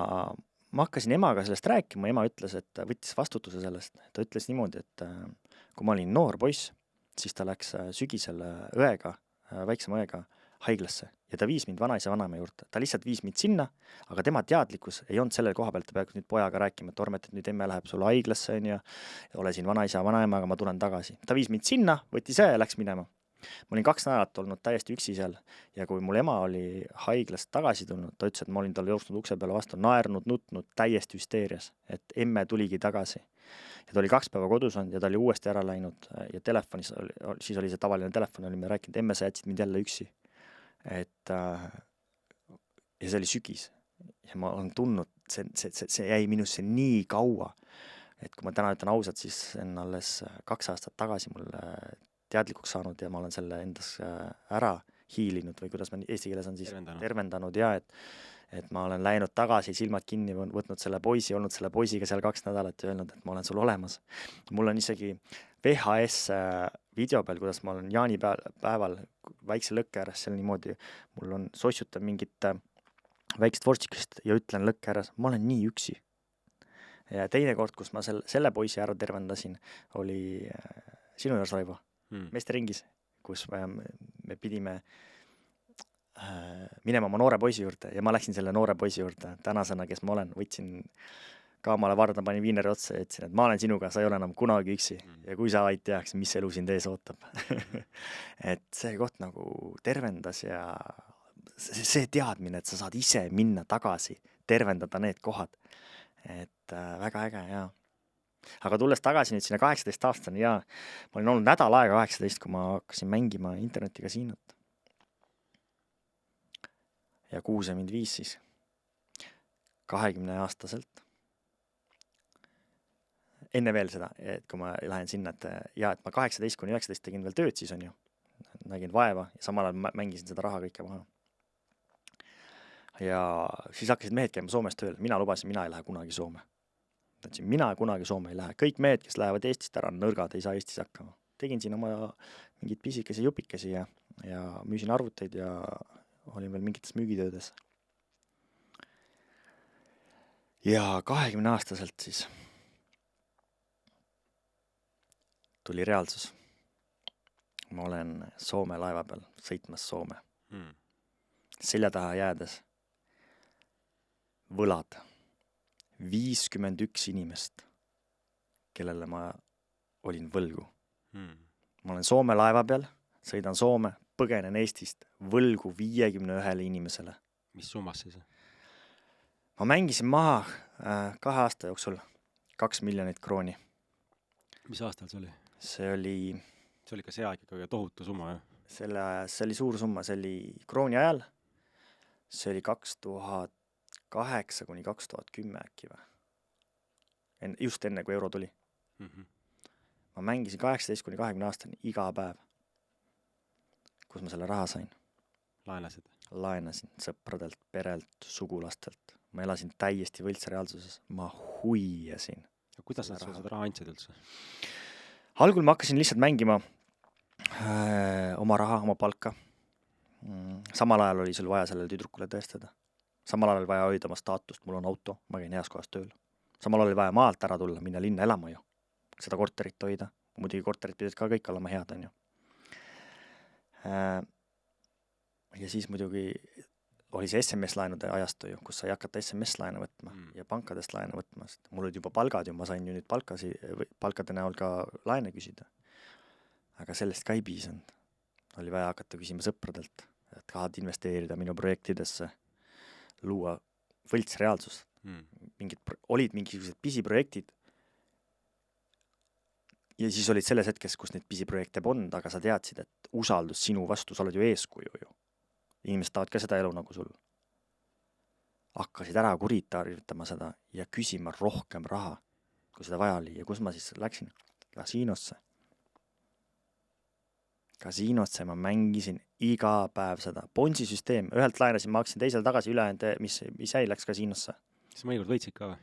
ma hakkasin emaga sellest rääkima, ema ütles, et võttis vastutuse sellest. Ta ütles niimoodi, et kui ma olin noor poiss, siis ta läks sügisel õega, väiksema õega haiglasse ja ta viis mind vanaisa vanaema juurde. Ta lihtsalt viis mind sinna, aga tema teadlikkus ei olnud sellel koha pealt, ta peaks nüüd pojaga rääkima, et Ormet, et nüüd emme läheb sulle haiglasse ja ole siin vanaisa vanaemaga, ma tulen tagasi. Ta viis mind sinna, võttis ja läks minema. Ma olin 2 nädalat olnud täiesti üksi seal ja kui mul ema oli haiglast tagasi tulnud, ta ütles, et ma olin talle jooksnud ukse peale vastu, naernud, nutnud, täiesti hüsteerias, et emme tuligi tagasi. Ja ta oli 2 päeva kodus olnud ja ta oli uuesti ära läinud ja telefonis, siis oli see tavaline telefon, olime rääkinud, emme, sa jätsid mind jälle üksi. Et ja see oli sügis ja ma olen tundnud see jäi minusse nii kaua, et kui ma täna ütlen ausalt, siis on alles 2 aastat tagasi mulle teadlikuks saanud ja ma olen selle endas ära hiilinud või kuidas ma eesti keeles on siis tervendanud ja et ma olen läinud tagasi, silmad kinni, võtnud selle poisi, olnud selle poisiga seal 2 nädalat ja öelnud, et ma olen sul olemas. Mul on isegi VHS video peal, kuidas ma olen jaanipäeval väikse lõkke ääres seal niimoodi, mul on sossutav mingit väikest vortsikest ja ütlen lõkke ääres, ma olen nii üksi. Ja teine kord, kus ma selle poisi ära tervendasin, oli sinu juures, Raivo, meeste ringis, kus me pidime minema oma noore poisi juurde ja ma läksin selle noore poisi juurde tänasena, kes ma olen, võtsin kaamale varda, panin viineri otsa ja ütlesin, et ma olen sinuga, sa ei ole enam kunagi üksi ja kui sa vaid teaks, mis elu sind ees ootab. Et see koht nagu tervendas ja see teadmine, et sa saad ise minna tagasi, tervendada need kohad, et väga äge, jaa. Aga tulles tagasi nüüd sinna 18 aastani ja ma olin olnud nädal aega 18, kui ma hakkasin mängima internetikasiinot. Ja kuhu see mind viis siis 20-aastaselt. Enne veel seda, et kui ma lähen sinna, et ma 18-19 tegin veel tööd, siis on ju, nägin vaeva ja samal ajal mängisin seda raha kõike maha. Ja siis hakkasid mehed käima Soomes tööl, mina lubasin, mina ei lähe kunagi Soome. Ütlesin, mina kunagi Soome ei lähe. Kõik mehed, kes lähevad Eestist ära, nõrgad, ei saa Eestis hakkama. Tegin siin oma mingid pisikesi jupikesi ja müüsin arvuteid ja olin veel mingites müügitöödes. Ja 20-aastaselt siis tuli reaalsus. Ma olen Soome laeva peal sõitmas Soome. Selja taha jäädes võlad 51 inimest, kellele ma olin võlgu. Ma olen Soome laeva peal, sõidan Soome, põgenen Eestist võlgu 51 inimesele. Mis summas siis? Ma mängisin maha 2 aasta jooksul 2 miljonit krooni. Mis aastal see oli? See oli ka see aeg ikka tohutu summa, jah? See oli suur summa, see oli krooni ajal. See oli 2008 kuni 2010 äkki või? Just enne, kui euro tuli. Ma mängisin 18 kuni 20 aastani iga päev, kus ma selle raha sain. Laenasid? Laenasin sõpradelt, perelt, sugulastelt. Ma elasin täiesti võltsreaalsuses. Ma huiasin. Ja kuidas nad seda raha andsid üldse? Algul ma hakkasin lihtsalt mängima oma raha, oma palka. Samal ajal oli sul vaja sellele tüdrukule tõestada. Samal ajal oli vaja hoida oma staatust, mul on auto, ma käin heas kohas tööl. Samal ajal oli vaja maalt ära tulla, minna linna elama ju. Seda korterit hoida. Muidugi korterit pidid ka kõik olema head, on ju. Ja siis muidugi oli see SMS-laenude ajastu ju, kus sai hakata SMS-laene võtma ja pankadest laene võtma. Mul olid juba palgad ju, ma sain ju nüüd palkade näol ka laene küsida. Aga sellest ka ei piisanud. Oli vaja hakata küsima sõpradelt, et tahad investeerida minu projektidesse, luua võltsreaalsust. Olid mingisugused pisiprojektid ja siis olid selles hetkes, kus neid pisiprojekte polnud, aga sa teadsid, et usaldus sinu vastu, sa oled ju eeskuju ju. Inimesed tahavad ka seda elu nagu sul. Hakkasid ära kuritarvitama seda ja küsima rohkem raha, kui seda vaja oli. Ja kus ma siis läksin? Kasiinosse. Kasiinosse ma mängisin iga päev seda. Ponzi süsteem. Ühelt laenasin, ma hakkasin teisele tagasi üle, mis jäi läks kasiinosse. Siis mõnikord võitsid ka või?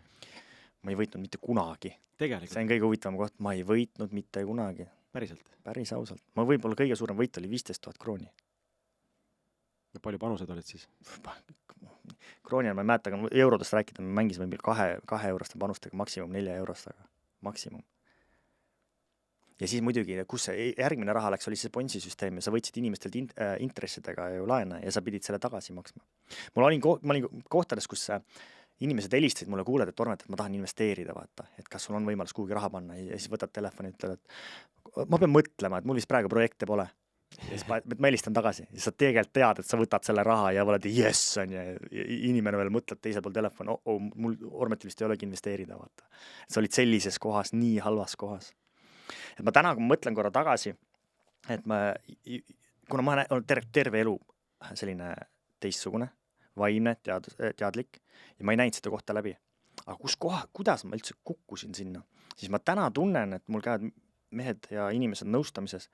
Ma ei võitnud mitte kunagi. Tegelikult? See on kõige huvitavam koht. Ma ei võitnud mitte kunagi. Päriselt? Päris ausalt. Ma võib-olla kõige suurem võit oli 15 000 krooni. Ja palju panused olid siis? Krooni on, ma ei mäleta, aga eurodest rääkida, me mängisime 2 euroste panustega, maksimum 4 eurost, aga maksimum. Ja siis muidugi, kus see järgmine raha läks, oli see Ponzi süsteem ja sa võtsid inimestelt intressidega ju laene ja sa pidid selle tagasi maksma. Ma olin kohtades, kus inimesed helistasid mulle, kuuled, et Tormet, et ma tahan investeerida, vaata, et kas sul on võimalus kuhugi raha panna ja siis võtad telefoni ja ütled, et ma pean mõtlema, et mul vist praegu projekte pole. Ja siis ma helistan tagasi ja sa tegelikult tead, et sa võtad selle raha ja oled yes on ja inimene veel mõtleb teisel pool telefon, mul Ormetil vist ei olegi investeerida, vaata. Sa olid sellises kohas, nii halvas kohas. Et ma täna, kui ma mõtlen korra tagasi, et kuna ma olen terve elu selline teistsugune, vaimne, teadlik ja ma ei näinud seda kohta läbi. Aga kuidas ma üldse kukkusin sinna? Siis ma täna tunnen, et mul käivad mehed ja inimesed nõustamises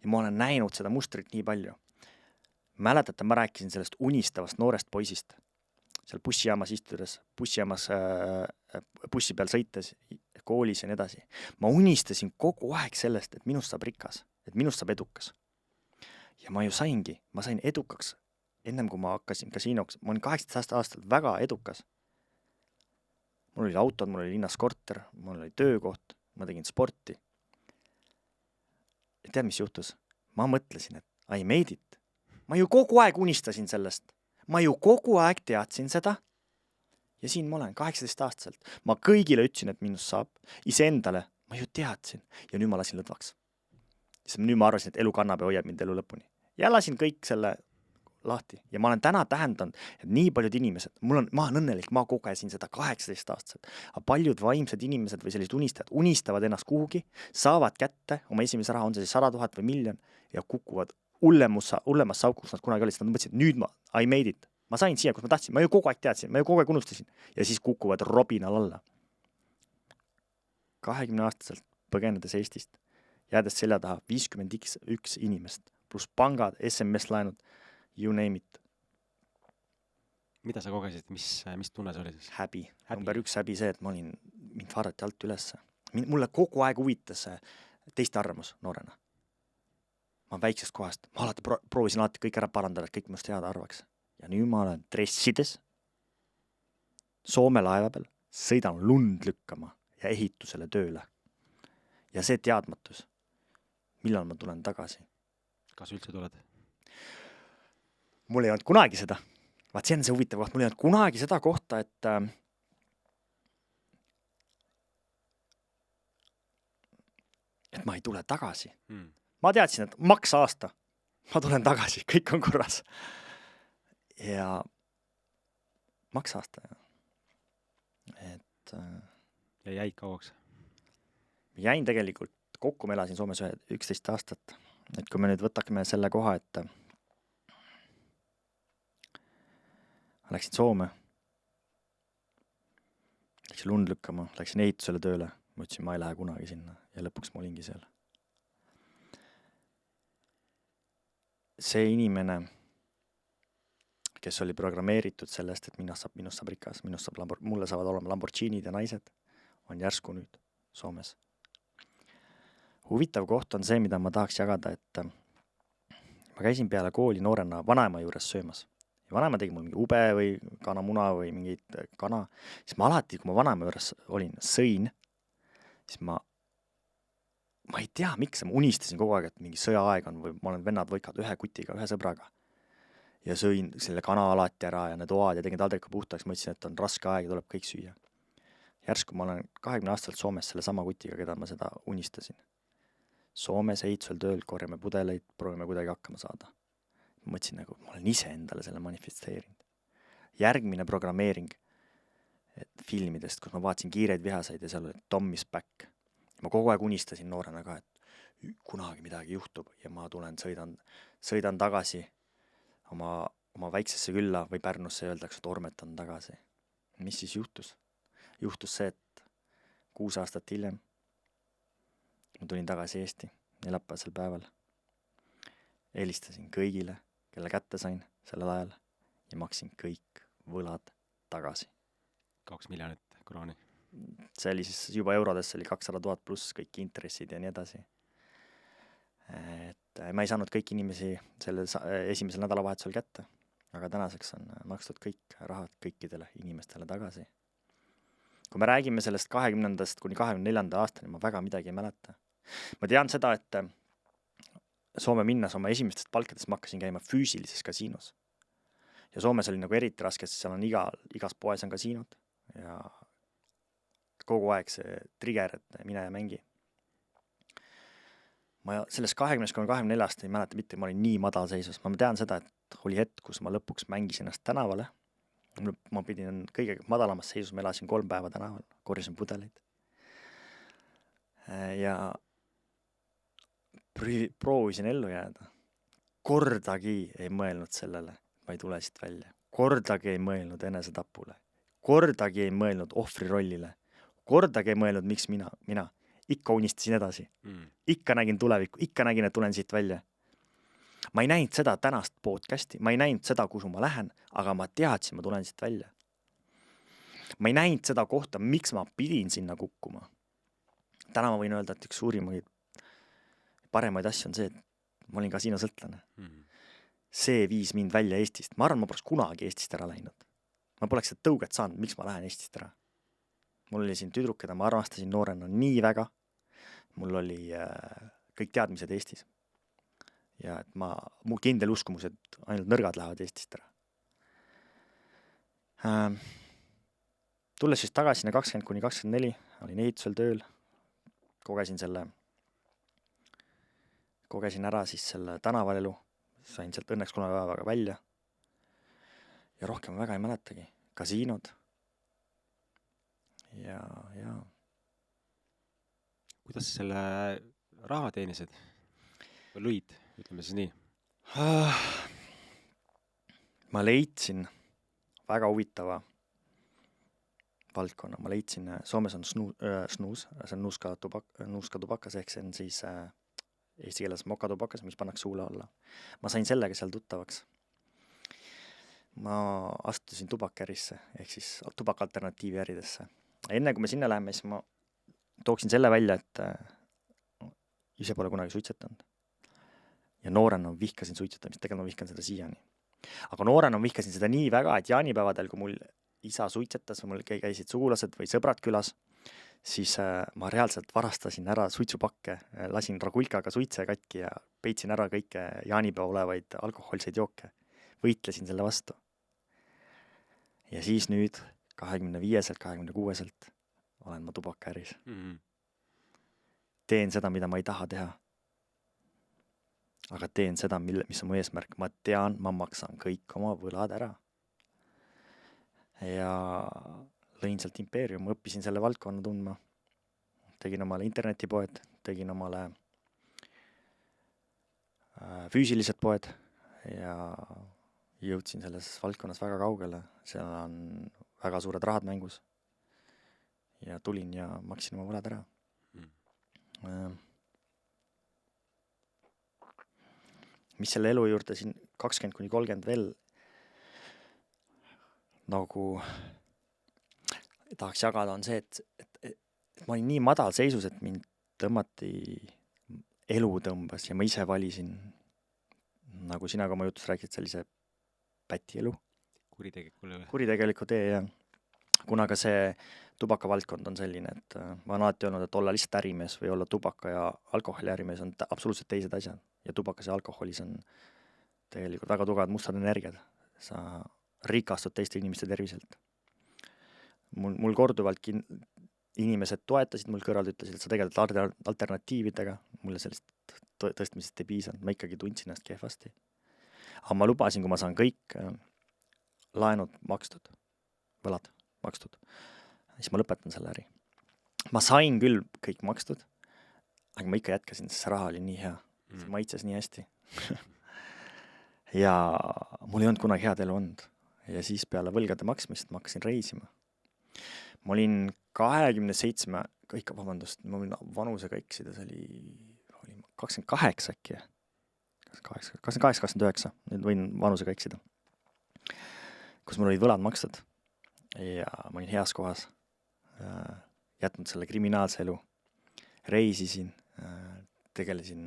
ja ma olen näinud seda mustrit nii palju. Mäletate, ma rääkisin sellest unistavast noorest poisist. Seal bussijaamas istudes, bussi peal sõites, koolis ja nii edasi. Ma unistasin kogu aeg sellest, et minust saab rikas, et minust saab edukas. Ja ma ju ma sain edukaks ennem kui ma hakkasin kasiinoks. Ma olin 18 aastat väga edukas. Mul oli autod, mul oli linnas korter, mul oli töökoht, ma tegin sporti. Ja tead, mis juhtus? Ma mõtlesin, et I made it. Ma ju kogu aeg unistasin sellest. Ma ju kogu aeg teadsin seda. Ja siin ma olen 18-aastaselt. Ma kõigile ütlesin, et minust saab. Iseendale ma ju teadsin. Ja nüüd ma lasin lõdvaks. Nüüd ma arvasin, et elu kannab ja hoiab mind elu lõpuni. Ja lasin kõik selle lahti. Ja ma olen täna tähendanud, et nii paljud inimesed, ma olen õnnelik, ma kogesin seda 18-aastaselt. Aga paljud vaimsed inimesed või sellised unistajad unistavad ennast kuhugi, saavad kätte oma esimese raha, on see 100 000 või miljon ja kukuvad hullemasse auku, kus nad kunagi olid. Nad mõtlesid, nüüd I made it. Ma sain siia, kus ma tahtsin. Ma ju kogu aeg teadsin, ma ju kogu aeg unustasin. Ja siis kukuvad robinal alla. 20-aastaselt põgenedes Eestist, jäädes selja taha 51 inimest, pluss pangad, SMS-laenud, you name it. Mida sa kogesid? Mis tunne see oli siis? Häbi. Number 1 häbi see, et mind vaadati alt ülesse. Mulle kogu aeg huvitas teiste arvamus noorena. Ma väiksest kohast. Ma proovisin alati kõik ära parandada, et kõik minust head arvaks. Ja nüüd ma olen dressides Soome laeva peal, sõidan lund lükkama ja ehitusele tööle. Ja see teadmatus, millal ma tulen tagasi. Kas üldse tuled? Mul ei olnud kunagi seda. Vaat see on see huvitav koht. Mul ei olnud kunagi seda kohta, et ma ei tule tagasi. Ma teadsin, et maks aasta. Ma tulen tagasi, kõik on korras. Ja maks aasta. Ja jäid kauaks? Jäin tegelikult kokku, ma elasin Soomes 11 aastat. Et kui me nüüd võtakime selle koha, et läksin Soome, läksin lund lükkama, läksin ehitusele tööle, ma ütlesin, ma ei lähe kunagi sinna ja lõpuks ma olingi seal. See inimene, kes oli programmeeritud sellest, et minust saab rikas, mulle saavad olema Lamborghinid ja naised, on järsku nüüd Soomes. Huvitav koht on see, mida ma tahaks jagada, et ma käisin peale kooli noorena vanaema juures söömas. Ja vanaema tegi mul mingi ube või kanamuna või mingit kana. Siis ma alati, kui ma vanaema juures olin, sõin, siis ma ei tea, miks ma unistasin kogu aeg, et mingi sõjaaeg on või ma olen vennad võikad ühe kutiga, ühe sõbraga. Ja sõin selle kana alati ära ja need oad ja tegin taldriku puhtaks, mõtlesin, et on raske aeg ja tuleb kõik süüa. Järsku ma olen 20 aastalt Soomes selle sama kutiga, keda ma seda unistasin. Soomes ehitusel tööl korjame pudeleid, proovime kuidagi hakkama saada. Mõtlesin, nagu ma olen ise endale selle manifesteerinud. Järgmine programmeering filmidest, kus ma vaatasin Kiireid vihaseid ja seal oli Tom is back. Ma kogu aeg unistasin noorena ka, et kunagi midagi juhtub ja ma tulen, sõidan tagasi oma väiksesse külla või Pärnusse öeldakse, et ormetan tagasi. Mis siis juhtus? Juhtus see, et 6 aastat hiljem ma tulin tagasi Eesti neljapäevasel päeval. Helistasin kõigile, kelle kätte sain sellel ajal ja maksin kõik võlad tagasi. 2 miljonit krooni. See oli siis juba eurodes, see oli 200 000 pluss kõik intressid ja nii edasi. Et ma ei saanud kõik inimesi selle esimesel nädalavahetusel kätte, aga tänaseks on makstud kõik rahad kõikidele inimestele tagasi. Kui me räägime sellest 20. kuni 24. aastani, ma väga midagi ei mäleta. Ma tean seda, et Soome minnes oma esimestest palkadest ma hakkasin käima füüsilises kasiinos. Ja Soomes oli nagu eriti raske, sest seal on igas poes on kasiinod ja kogu aeg see trigger, et mine ja mängi. Ma sellest 20-24 ei mäleta mitte, ma olin nii madal seisus. Ma tean seda, et oli hetk, kus ma lõpuks mängisin ennast tänavale. Ma pidin kõige madalamas seisus, ma elasin 3 päeva tänaval, korjasin pudeleid. Ja proovisin ellu jääda. Kordagi ei mõelnud sellele, ma ei tule siit välja. kordagi ei mõelnud enesetapule, kordagi ei mõelnud ohvri rollile, kordagi ei mõelnud, miks mina. Ikka unistasin edasi. Ikka nägin tulevikku, ikka nägin, et tulen siit välja. Ma ei näinud seda tänast podcasti, ma ei näinud seda, kuhu ma lähen, aga ma teadsin, ma tulen siit välja. Ma ei näinud seda kohta, miks ma pidin sinna kukkuma. Täna ma võin öelda, et üks suurimaid paremaid asju on see, et ma olin kasiinosõltlane. See viis mind välja Eestist. Ma arvan, ma poleks kunagi Eestist ära läinud. Ma poleks seda tõuget saanud, miks ma lähen Eestist ära. Mul oli siin tüdruk, keda ma armastasin noorena nii väga. Mul oli kõik teadmised Eestis. Ja et mu kindel uskumus, et ainult nõrgad lähevad Eestist ära. Tulles siis tagasi sinna 20–24, olin ehitusel tööl, kogesin ära siis selle tänavalelu, sain sealt õnneks 3 päevaga välja ja rohkem väga ei mäletagi. Kasiinod ja Kuidas selle raha teenisid? Või lõid, ütleme siis nii? Ma leidsin väga huvitava valdkonna. Ma leidsin, Soomes on snuus, see on nuuska tubakas, ehk see on siis eesti keeles mokatubakas, mis pannakse suule alla. Ma sain sellega seal tuttavaks. Ma astusin tubakärisse, ehk siis tubaka alternatiivi äridesse. Enne kui me sinna läheme, siis ma tooksin selle välja, et ise pole kunagi suitsetanud. Ja noorena vihkasin suitsetamist, tegelikult ma vihkan seda siiani. Aga noorena vihkasin seda nii väga, et jaanipäevadel, kui mul isa suitsetas või mul käisid sugulased või sõbrad külas, siis ma reaalselt varastasin ära suitsupakke, lasin ragulkaga suitse katki ja peitsin ära kõike jaanipäeva olevaid alkoholseid jooke. Võitlesin selle vastu. Ja siis nüüd 25-26 olen ma tubakaäris. Teen seda, mida ma ei taha teha. Aga teen seda, mis on mu eesmärk. Ma tean, ma maksan kõik oma võlad ära. Ja lõin sealt impeerium, õppisin selle valdkonna tundma. Tegin omale internetipoed, tegin omale füüsilised poed ja jõudsin selles valdkonnas väga kaugele. Seal on väga suured rahad mängus. Ja tulin ja maksin oma võlad ära. Mis selle elu juurde siin 20–30 veel nagu tahaks jagada, on see, et ma olin nii madal seisus, et mind elu tõmbas ja ma ise valisin, nagu sina ka oma jutus rääkisid, sellise pätielu. Kuritegeliku tee, ja kuna ka see tubakavaldkond on selline, et ma olen alati öelnud, et olla lihtsalt ärimees või olla tubaka ja alkoholi ärimees on absoluutselt teised asjad. Ja tubakas ja alkoholis on tegelikult väga tugevad mustad energiad. Sa rikastud teiste inimeste terviselt. Mul korduvalt inimesed toetasid, mul kõrvalt ütlesid, et sa tegelikult alternatiividega, mulle sellist tõstmisest ei piisanud, ma ikkagi tundsin ennast kehvasti. Aga ma lubasin, kui ma saan kõik laenud makstud, võlad makstud, siis ma lõpetan selle äri. Ma sain küll kõik makstud, aga ma ikka jätkasin, sest see raha oli nii hea. See maitses nii hästi. Ja mul ei olnud kunagi head elu olnud. Ja siis peale võlgade maksmist ma hakkasin reisima. Ma olin 27, ma olin vanusega eksida, see oli 28 äkki. 28-29, nüüd võin vanusega eksida. Kus mul olid võlad makstud. Ja ma olin heas kohas. Jätnud selle kriminaalse elu. Reisisin, tegelesin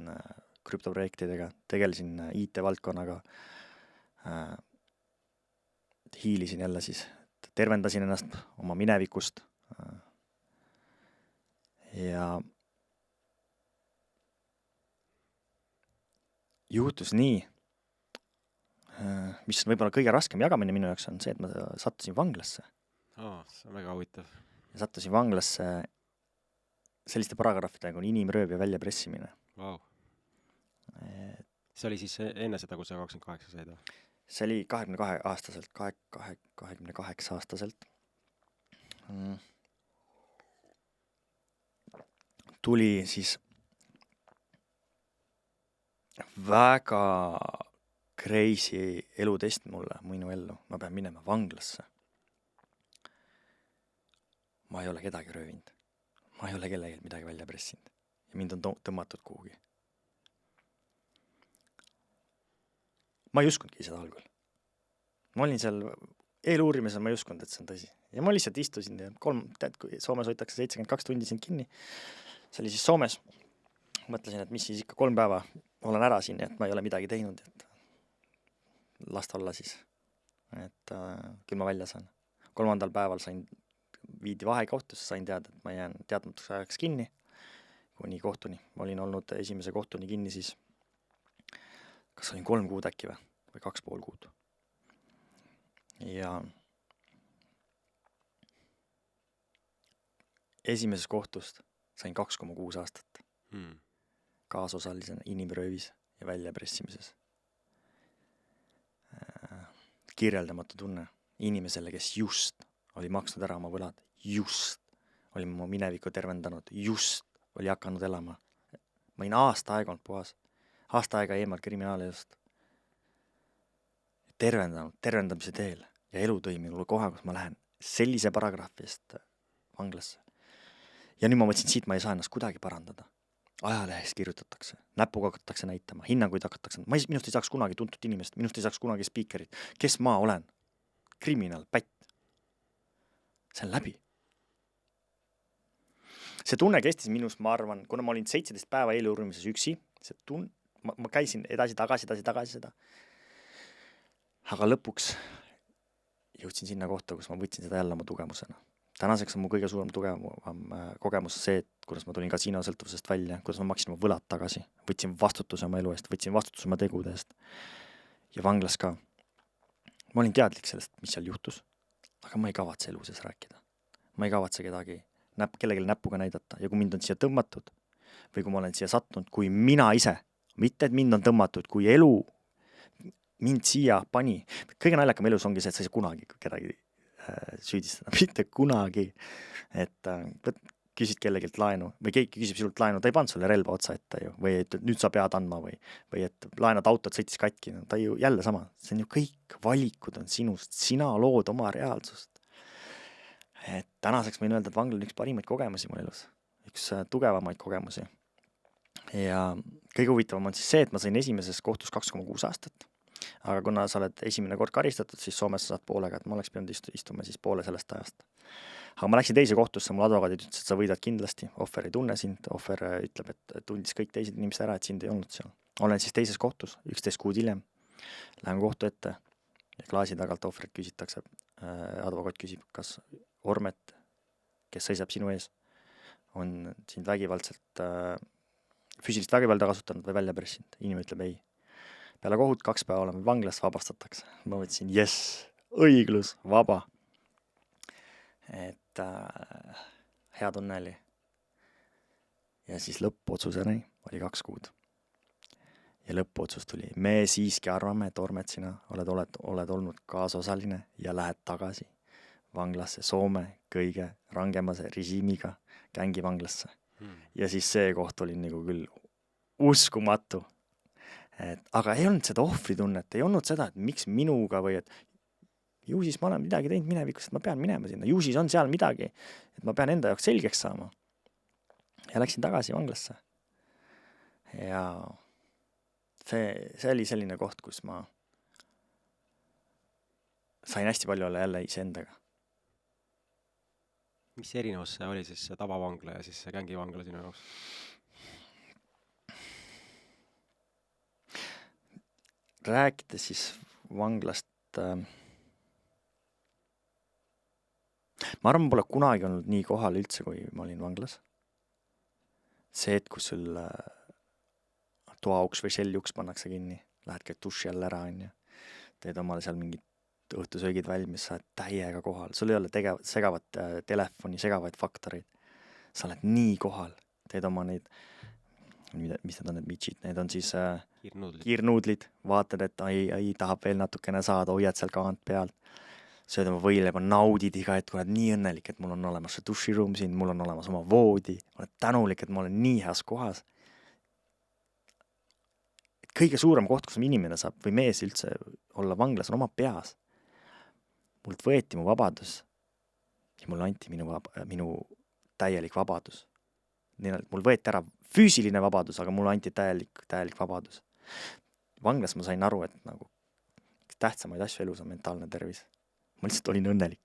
krüptoprojektidega, tegelesin IT-valdkonnaga, hiilisin jälle siis, tervendasin ennast oma minevikust ja juhtus nii, mis on võib-olla kõige raskem jagamine minu jaoks on see, et ma sattusin vanglasse. See on väga huvitav. Ja sattusin vanglasse selliste paragrahvidega on inimrööv ja väljapressimine. Wow. See oli siis enne seda, kui sa 28 said? See oli 22-aastaselt, 28-aastaselt. Tuli siis väga crazy elutest mulle, minu ellu. Ma pean minema vanglasse. Ma ei ole kedagi röövinud. Ma ei ole kellegi midagi välja pressinud. Ja mind on tõmmatud kuhugi. Ma ei uskunudki seda algul. Ma olin seal eeluurimisel, ma ei uskunud, et see on tõsi. Ja ma lihtsalt istusin ja kui Soomes hoitakse 72 tundi sind kinni. See oli siis Soomes. Mõtlesin, et mis siis ikka 3 päeva olen ära siin, et ma ei ole midagi teinud. Et last olla siis. Et küll ma välja saan. 3. päeval viidi vahekohtusse, sain teada, et ma jään teadmatuks ajaks kinni. Kuni kohtuni. Ma olin olnud esimese kohtuni kinni siis kas olin 3 kuud äkki või 2,5 kuud. Ja esimeses kohtust sain 2,6 aastat. Kaasosalisena inimröövis ja väljapressimises. Kirjeldamatu tunne inimesele, kes just oli maksnud ära oma võlad, just oli mu minevikku tervendanud, just oli hakanud elama. Ma olin aasta aega olnud puhas. Aasta aega eemal kriminaalelust. Tervendamise teel ja elu tõi minule koha, kus ma lähen sellise paragraafist vanglasse. Ja nüüd ma mõtlesin, siit ma ei saa ennast kuidagi parandada. Ajalehes kirjutatakse, näpuga hakatakse näitama, hinnanguid hakatakse. Minust ei saaks kunagi tuntud inimest, minust ei saaks kunagi spiikerit. Kes ma olen? Kriminaal, pätt. See on läbi. See tunne kestis minus, ma arvan, kuna ma olin 17 päeva eeluurimises üksi, ma käisin edasi seda. Aga lõpuks jõudsin sinna kohta, kus ma võtsin seda jälle oma tugevusena. Tänaseks on mu kõige suurem tugevam kogemus see, et kuidas ma tulin kasiinosõltuvusest välja, kuidas ma maksin oma võlad tagasi, võtsin vastutuse oma elu eest, võtsin vastutuse oma tegude eest. Ja vanglas ka. Ma olin teadlik sellest, mis seal juhtus, aga ma ei kavatse elu sees rääkida. Ma ei kavatse kellelegi näpuga näidata ja kui mind on siia tõmmatud või kui ma olen siia sattunud, kui mina ise, mitte et mind on tõmmatud, kui elu mind siia pani. Kõige naljakam elus ongi see, et sa ei saa kunagi kedagi süüdistada, mitte kunagi. Et küsid kellegilt laenu või keegi küsib sinult laenu, ta ei pannud sulle relva otsa ette ju, või et nüüd sa pead andma või et laenad autot, sõitis katki. No, ta ju jälle sama. See on ju kõik valikud on sinust, sina lood oma reaalsust. Et tänaseks võin öelda, et vangla on üks parimaid kogemusi mu elus, üks tugevamaid kogemusi. Ja kõige huvitavam on siis see, et ma sain esimeses kohtus 2,6 aastat, aga kuna sa oled esimene kord karistatud, siis Soomes sa saad poolega, et ma oleks pidanud istuma siis poole sellest ajast. Aga ma läksin teise kohtusse, mul advokaadid ütles, et sa võidad kindlasti, ohver ei tunne sind, ohver ütleb, et tundis kõik teised inimesed ära, et sind ei olnud seal. Olen siis teises kohtus, 11 kuud hiljem, lähen kohtu ette ja klaasi tagalt ohvrit küsitakse, advokaat küsib, kas Ormet, kes seisab sinu ees, on sind vägivaldselt, füüsilist vägivalda kasutanud või välja pressinud. Inimene ütleb ei. Peale kohut 2 päeva oleme vanglas, vabastatakse. Ma mõtlesin, yes, õiglus, vaba. Et hea tunne oli. Ja siis lõppotsuseni oli 2 kuud. Ja lõppotsus tuli. Me siiski arvame, et Ormet, sina oled olnud kaasosaline ja lähed tagasi vanglasse, Soome kõige rangemase režiimiga gängi vanglasse. Ja siis see koht oli nagu küll uskumatu. Aga ei olnud seda ohvritunnet, ei olnud seda, et miks minuga või et ju siis ma olen midagi teinud minevikus, et ma pean minema sinna. Ju siis on seal midagi, et ma pean enda jaoks selgeks saama. Ja läksin tagasi vanglasse. Ja see oli selline koht, kus ma sain hästi palju olla jälle iseendaga. Mis erinevus see oli siis see tavavangla ja siis see gängivangla sinu jaoks? Rääkides siis vanglast, ma arvan, ma pole kunagi olnud nii kohal üldse, kui ma olin vanglas. See, et kus sul toauks või seljuks pannakse kinni, lähed käid duši all ära, teed omale seal mingid õhtusöögid valmis, sa oled täiega kohal. Sul ei ole segavat telefoni, segavaid faktoreid. Sa oled nii kohal. Teed oma neid, mis need on need mitšid, need on siis kiirnuudlid. Vaatad, et ai, tahab veel natukene saada, hoiad seal kaant pealt. Sööd oma võileiba, naudid iga hetk, oled nii õnnelik, et mul on olemas see duširuum siin, mul on olemas oma voodi. Oled tänulik, et ma olen nii heas kohas. Et kõige suurem koht, kus inimene saab või mees üldse olla vanglas, on oma peas. Mult võeti mu vabadus ja mulle anti minu täielik vabadus. Mul võeti ära füüsiline vabadus, aga mulle anti täielik vabadus. Vanglas ma sain aru, et nagu tähtsamaid asju elus on mentaalne tervis. Ma lihtsalt olin õnnelik.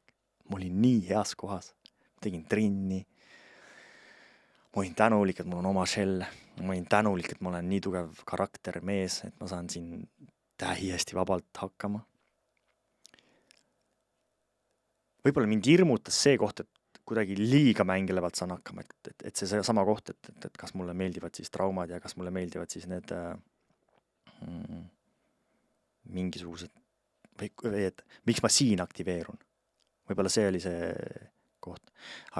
Ma olin nii heas kohas. Ma tegin trenni. Ma olin tänulik, et mul on oma shell. Ma olin tänulik, et ma olen nii tugev karakter mees, et ma saan siin täiesti vabalt hakkama. Võib-olla mind hirmutas see koht, et kuidagi liiga mängilevalt saan hakkama, et see sama koht, et kas mulle meeldivad siis traumad ja kas mulle meeldivad siis need mingisugused või et miks ma siin aktiveerun. Võib-olla see oli see koht.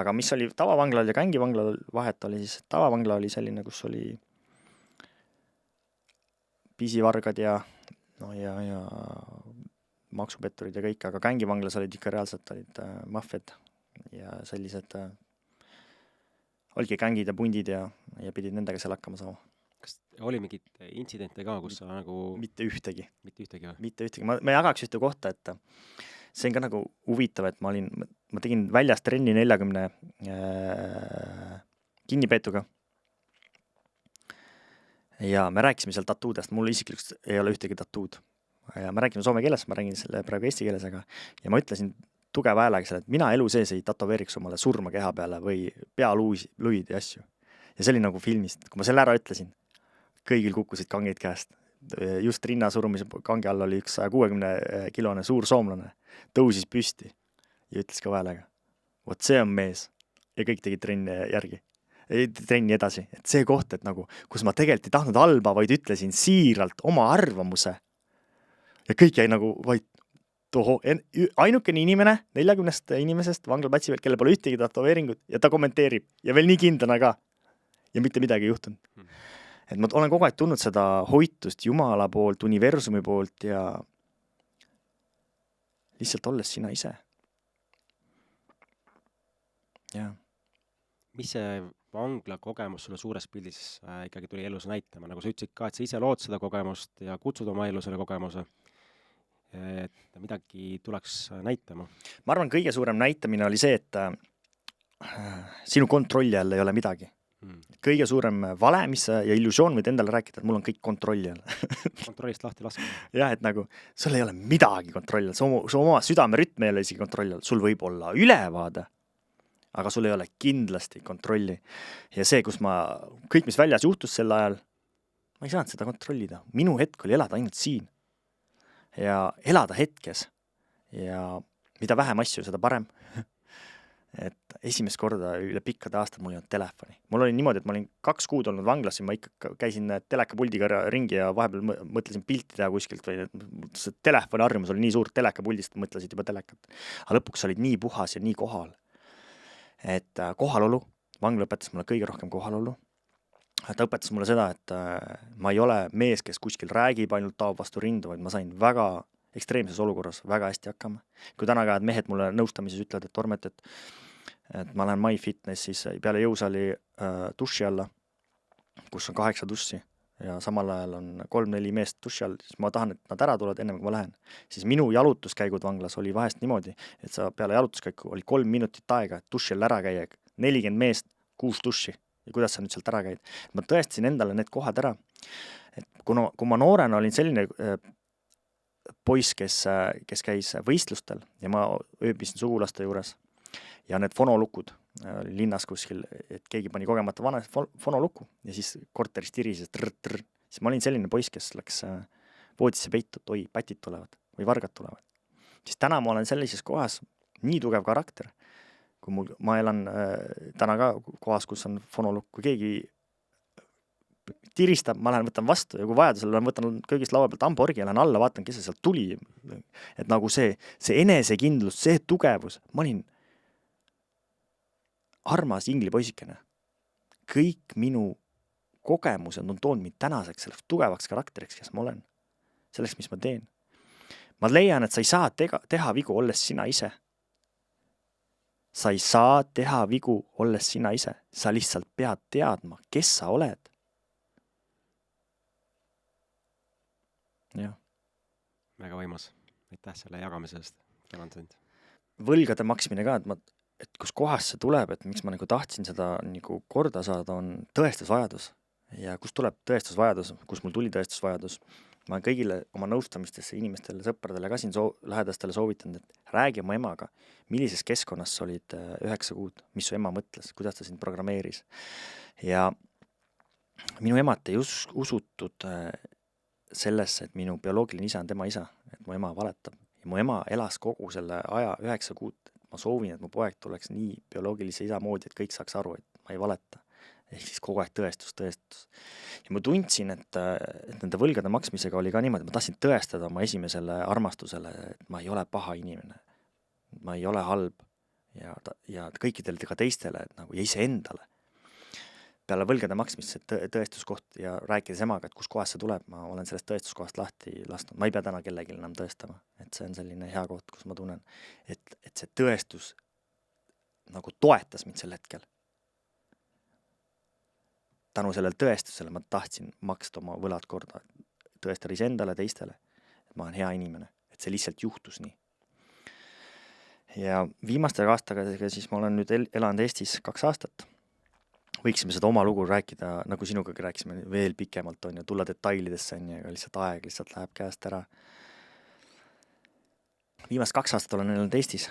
Aga mis oli tavavanglal ja kängivanglal vahet oli siis, tavavangla oli selline, kus oli pisivargad ja maksupetturid ja kõik, aga kängivanglas olid ikka reaalselt maffiad ja sellised oligi kängid ja pundid ja pidid nendega seal hakkama saama. Kas oli mingid intsidente ka, kus sa nagu... Mitte ühtegi. Mitte ühtegi või? Mitte ühtegi. Ma jagaks ühte kohta, et see on ka nagu huvitav, et ma tegin väljas trenni 40 kinnipeetuga. Ja me rääkisime seal tatuudest. Mul isiklikult ei ole ühtegi tatuud. Ja me räägime soome keeles, ma räägin selle praegu eesti keeles, aga ja ma ütlesin tugeva häälega selle, et mina elu sees ei tatoveeriks omale surma keha peale või pealuid ja asju. Ja see oli nagu filmist. Kui ma selle ära ütlesin, kõigil kukkusid kangid käest. Just rinna surumise kangi all oli üks 160-kilone suur soomlane. Tõusis püsti ja ütles ka häälega. Vot see on mees. Ja kõik tegid trenni edasi. Et see koht, et nagu, kus ma tegelikult ei tahtnud halba, vaid ütlesin siiralt oma arvamuse. Ja kõik jäi nagu vaid ainukene inimene 40 inimesest vanglaplatsi peal, kelle pole ühtegi tatoveeringut ja ta kommenteerib ja veel nii kindlana ka ja mitte midagi ei juhtunud. Et ma olen kogu aeg tundnud seda hoitust Jumala poolt, universumi poolt ja lihtsalt olles sina ise. Ja. Mis see vangla kogemus sulle suures pildis ikkagi tuli elus näitama? Nagu sa ütlesid ka, et sa ise lood seda kogemust ja kutsud oma elu selle kogemuse. Et midagi tuleks näitama. Ma arvan, kõige suurem näitamine oli see, et sinu kontrolli all ei ole midagi. Kõige suurem vale, mis ja illusioon võid endale rääkida, et mul on kõik kontrolli all. Kontrollist lahti laskma. Jah, et nagu sul ei ole midagi kontrolli all. Su oma südamerütm ei ole isegi kontrolli all. Sul võib olla ülevaade, aga sul ei ole kindlasti kontrolli. Ja see, kus kõik, mis väljas juhtus sel ajal, ma ei saanud seda kontrollida. Minu hetk oli elada ainult siin. Ja elada hetkes ja mida vähem asju, seda parem. Et esimest korda üle pikkade aastad mul ei olnud telefoni. Mul oli niimoodi, et ma olin 2 kuud olnud vanglas ja ma ikka käisin telekapuldiga ringi ja vahepeal mõtlesin pilti teha kuskilt või see telefoni arjumus oli nii suur telekapuldist, mõtlesid juba telekat. Aga lõpuks olid nii puhas ja nii kohal. Et kohalolu, vangla õpetas mulle kõige rohkem kohalolu. Ta õpetas mulle seda, et ma ei ole mees, kes kuskil räägib, ainult taob vastu rindu, vaid ma sain väga ekstreemses olukorras väga hästi hakkama. Kui täna ka mehed mulle nõustamises ütlevad, et Tormet, et ma lähen MyFitness, siis peale jõusaali duši alla, kus on 8 duši ja samal ajal on 3-4 meest duši all, siis ma tahan, et nad ära tulevad enne, kui ma lähen. Siis minu jalutuskäigud vanglas oli vahest niimoodi, et sa peale jalutuskäiku oli 3 minutit aega, et duši all ära käia, 40 meest, 6 duši. Ja kuidas sa nüüd sealt ära käid. Ma tõestasin endale need kohad ära. Et kui ma noorena olin selline poiss, kes käis võistlustel ja ma ööbisin sugulaste juures ja need fonolukud oli linnas kuskil, et keegi pani kogemata vana fonolukku ja siis korterist tirises siis ma olin selline poiss, kes läks voodisse peitu, et oi, pätid tulevad või vargad tulevad. Siis täna ma olen sellises kohas nii tugev karakter, kui ma elan täna ka kohas, kus on fonolukk, kui keegi tiristab, ma lähen võtan vastu ja kui vajadusel võtan kõigist laua pealt amporgi ja lähen alla, vaatan, kes see sealt tuli. Et nagu see enesekindlus, see tugevus, ma olin armas inglipoisikene. Kõik minu kogemused on toonud mind tänaseks selleks tugevaks karakteriks, kes ma olen. Selleks, mis ma teen. Ma leian, et sa ei saa teha vigu, olles sina ise. Sa ei saa teha vigu, olles sina ise. Sa lihtsalt pead teadma, kes sa oled. jah. Väga võimas. Aitäh selle jagamise eest. Tänan sind. Võlgade maksmine ka, et kus kohast see tuleb, et miks ma nagu tahtsin seda nagu korda saada, on tõestusvajadus. Ja kus tuleb tõestusvajadus, kus mul tuli tõestusvajadus. Ma kõigile oma nõustamistesse inimestele, sõpradele ka siin lähedastele soovitanud, et räägi oma emaga, millises keskkonnas sa olid 9 kuud, mis su ema mõtles, kuidas ta sind programmeeris. Ja minu emat ei usutud sellesse, et minu bioloogiline isa on tema isa, et mu ema valetab. Ja mu ema elas kogu selle aja 9 kuud. Ma soovin, et mu poeg tuleks nii bioloogilise isa moodi, et kõik saaks aru, et ma ei valeta. Ehk siis kogu aeg tõestus. Ja ma tundsin, et nende võlgade maksmisega oli ka niimoodi, ma tahtsin tõestada oma esimesele armastusele, et ma ei ole paha inimene. Ma ei ole halb ja kõikidele ka teistele, et nagu ja iseendale. Peale võlgade maksmist see tõestuskoht ja rääkides emaga, et kus kohast see tuleb, ma olen sellest tõestuskohast lahti lastud. Ma ei pea täna kellelgi enam tõestama, et see on selline hea koht, kus ma tunnen, et see tõestus nagu toetas mind sel hetkel. Tänu sellele tõestusele ma tahtsin maksta oma võlad korda, tõestada iseendale teistele, et ma olen hea inimene, et see lihtsalt juhtus nii. Ja viimaste aastaga siis ma olen nüüd elanud Eestis 2 aastat. Võiksime seda oma lugu rääkida, nagu sinuga rääkisime veel pikemalt on ja tulla detailidesse on ja lihtsalt aeg lihtsalt läheb käest ära. Viimast 2 aastat olen elanud Eestis.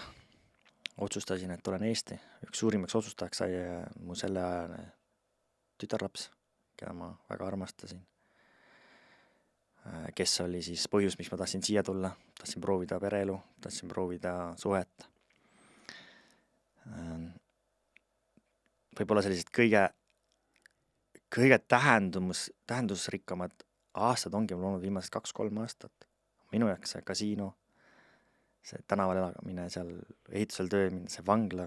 Otsustasin, et olen Eesti. Üks suurimaks otsustajaks sai mu selle ajane tütarlaps, keda ma väga armastasin. Kes oli siis põhjus, miks ma tahtsin siia tulla. Tahtsin proovida pereelu, tahtsin proovida suhet. Võib-olla sellised kõige tähendusrikkamad aastad ongi mul olnud viimased 2-3 aastat. Minu jaoks see kasiino, see tänaval elamine, seal ehitusel töömine, see vangla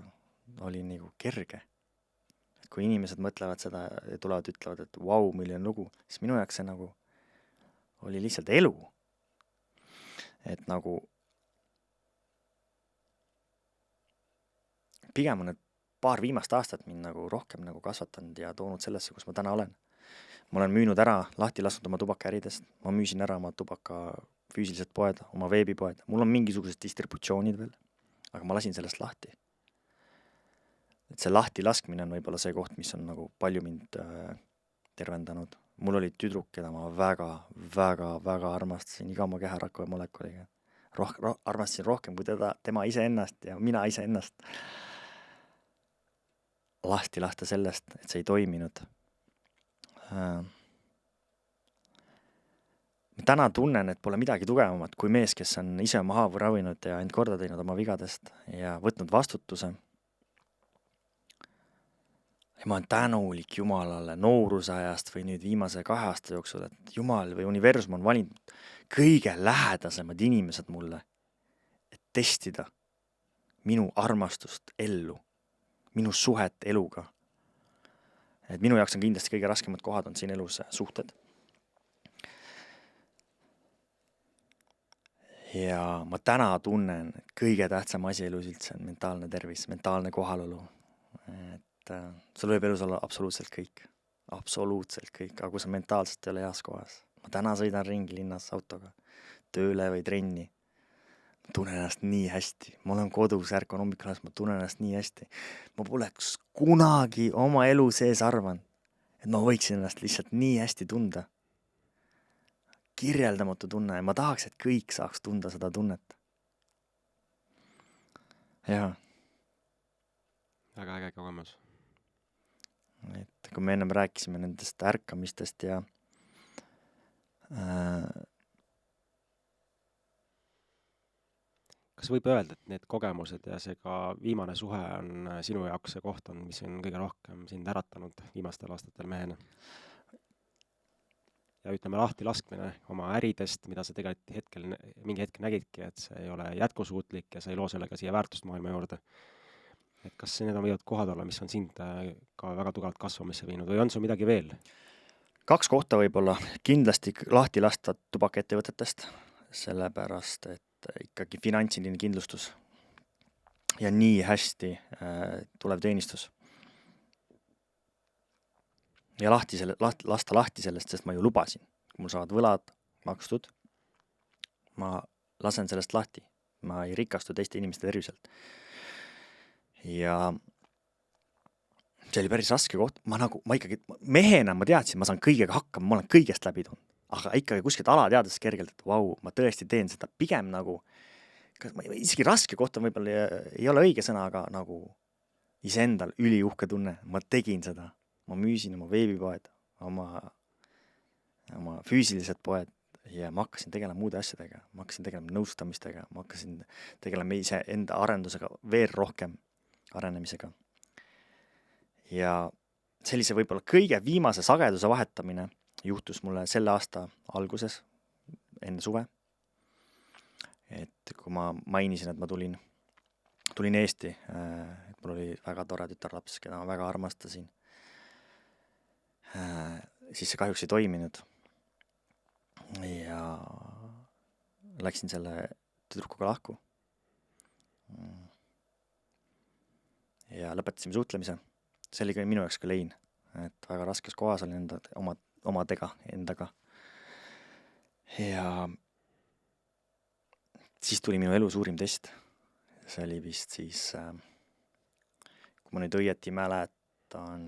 oli nagu kerge. Kui inimesed mõtlevad seda ja tulevad ütlevad, et vau, milline lugu, siis minu jaoks see nagu oli lihtsalt elu. Et nagu pigem on need paar viimast aastat mind nagu rohkem nagu kasvatanud ja toonud sellesse, kus ma täna olen. Ma olen müünud ära, lahti lasknud oma tubakaäridest. Ma müüsin ära oma tubaka füüsilised poed, oma veebipoed. Mul on mingisugused distributsioonid veel, aga ma lasin sellest lahti. Et see lahti laskmine on võib-olla see koht, mis on nagu palju mind tervendanud. Mul oli tüdruk, keda ma väga armastasin iga oma keharaku ja molekuliga. Armastasin rohkem kui tema iseennast ja mina iseennast. Lahti lahta sellest, et see ei toiminud. Ma täna tunnen, et pole midagi tugevamat kui mees, kes on ise oma haavu ravinud ja end korda teinud oma vigadest ja võtnud vastutuse. Ja ma olen tänulik Jumalale noorusajast või nüüd viimase 2 aasta jooksul, et Jumal või universum on valinud kõige lähedasemad inimesed mulle, et testida minu armastust ellu. Minu suhet eluga. Et minu jaoks on kindlasti kõige raskemad kohad on siin elus suhted. Ja ma täna tunnen, et kõige tähtsam asi elus üldse on mentaalne tervis, mentaalne kohalolu. Et sul võib elus olla absoluutselt kõik. Absoluutselt kõik, aga kui sa mentaalselt ei ole heas kohas. Ma täna sõidan ringi linnas autoga, tööle või trenni. Ma tunnen ennast nii hästi. Ma olen kodus, ärkan hommikul, ma tunnen ennast nii hästi. Ma poleks kunagi oma elu sees arvanud, et ma võiksin ennast lihtsalt nii hästi tunda. Kirjeldamatu tunne ja ma tahaks, et kõik saaks tunda seda tunnet. Jaa. Väga äge kogemus. Et kui me ennem rääkisime nendest ärkamistest ja kas võib öelda, et need kogemused ja see ka viimane suhe on sinu jaoks see koht on, mis on kõige rohkem sind äratanud viimastel aastatel mehena? Ja ütleme lahti laskmine oma äridest, mida sa tegelikult mingi hetkel nägidki, et see ei ole jätkusuutlik ja sa ei loo sellega siia väärtust maailma juurde. Et kas need on võivad kohad olla, mis on sind ka väga tugevalt kasvamisse viinud või on sul midagi veel? 2 kohta võib-olla kindlasti lahti lasta tubakaettevõtetest, sellepärast, et ikkagi finantsiline kindlustus ja nii hästi tulev teenistus. Ja lasta lahti sellest, sest ma ju lubasin. Kui mul saavad võlad makstud, ma lasen sellest lahti, ma ei rikastu teiste inimeste terviselt. Ja see oli päris raske koht, ma ikkagi mehena ma teadsin, ma saan kõigega hakkama, ma olen kõigest läbi tulnud, aga ikkagi kuskilt alateadades kergelt, et ma tõesti teen seda pigem nagu, isegi raske koht on võib-olla ei ole õige sõna, aga nagu iseendal üliuhke tunne, ma tegin seda, ma müüsin oma veebipoed, oma füüsilised poed ja ma hakkasin tegelema muude asjadega, ma hakkasin tegelema nõustamistega, ma hakkasin tegelema ise enda arendusega veel rohkem arenemisega. Ja sellise võib-olla kõige viimase sageduse vahetamine juhtus mulle selle aasta alguses, enne suve. Et kui ma mainisin, et ma tulin Eesti, et mul oli väga tore tütarlaps, keda ma väga armastasin, siis see kahjuks ei toiminud. Ja läksin selle tüdrukuga lahku. Ja lõpetasime suhtlemise. See oli ka minu jaoks ka lein, et väga raskes kohas olin omadega, endaga. Ja siis tuli minu elu suurim test. See oli vist siis, kui ma nüüd õieti mäletan,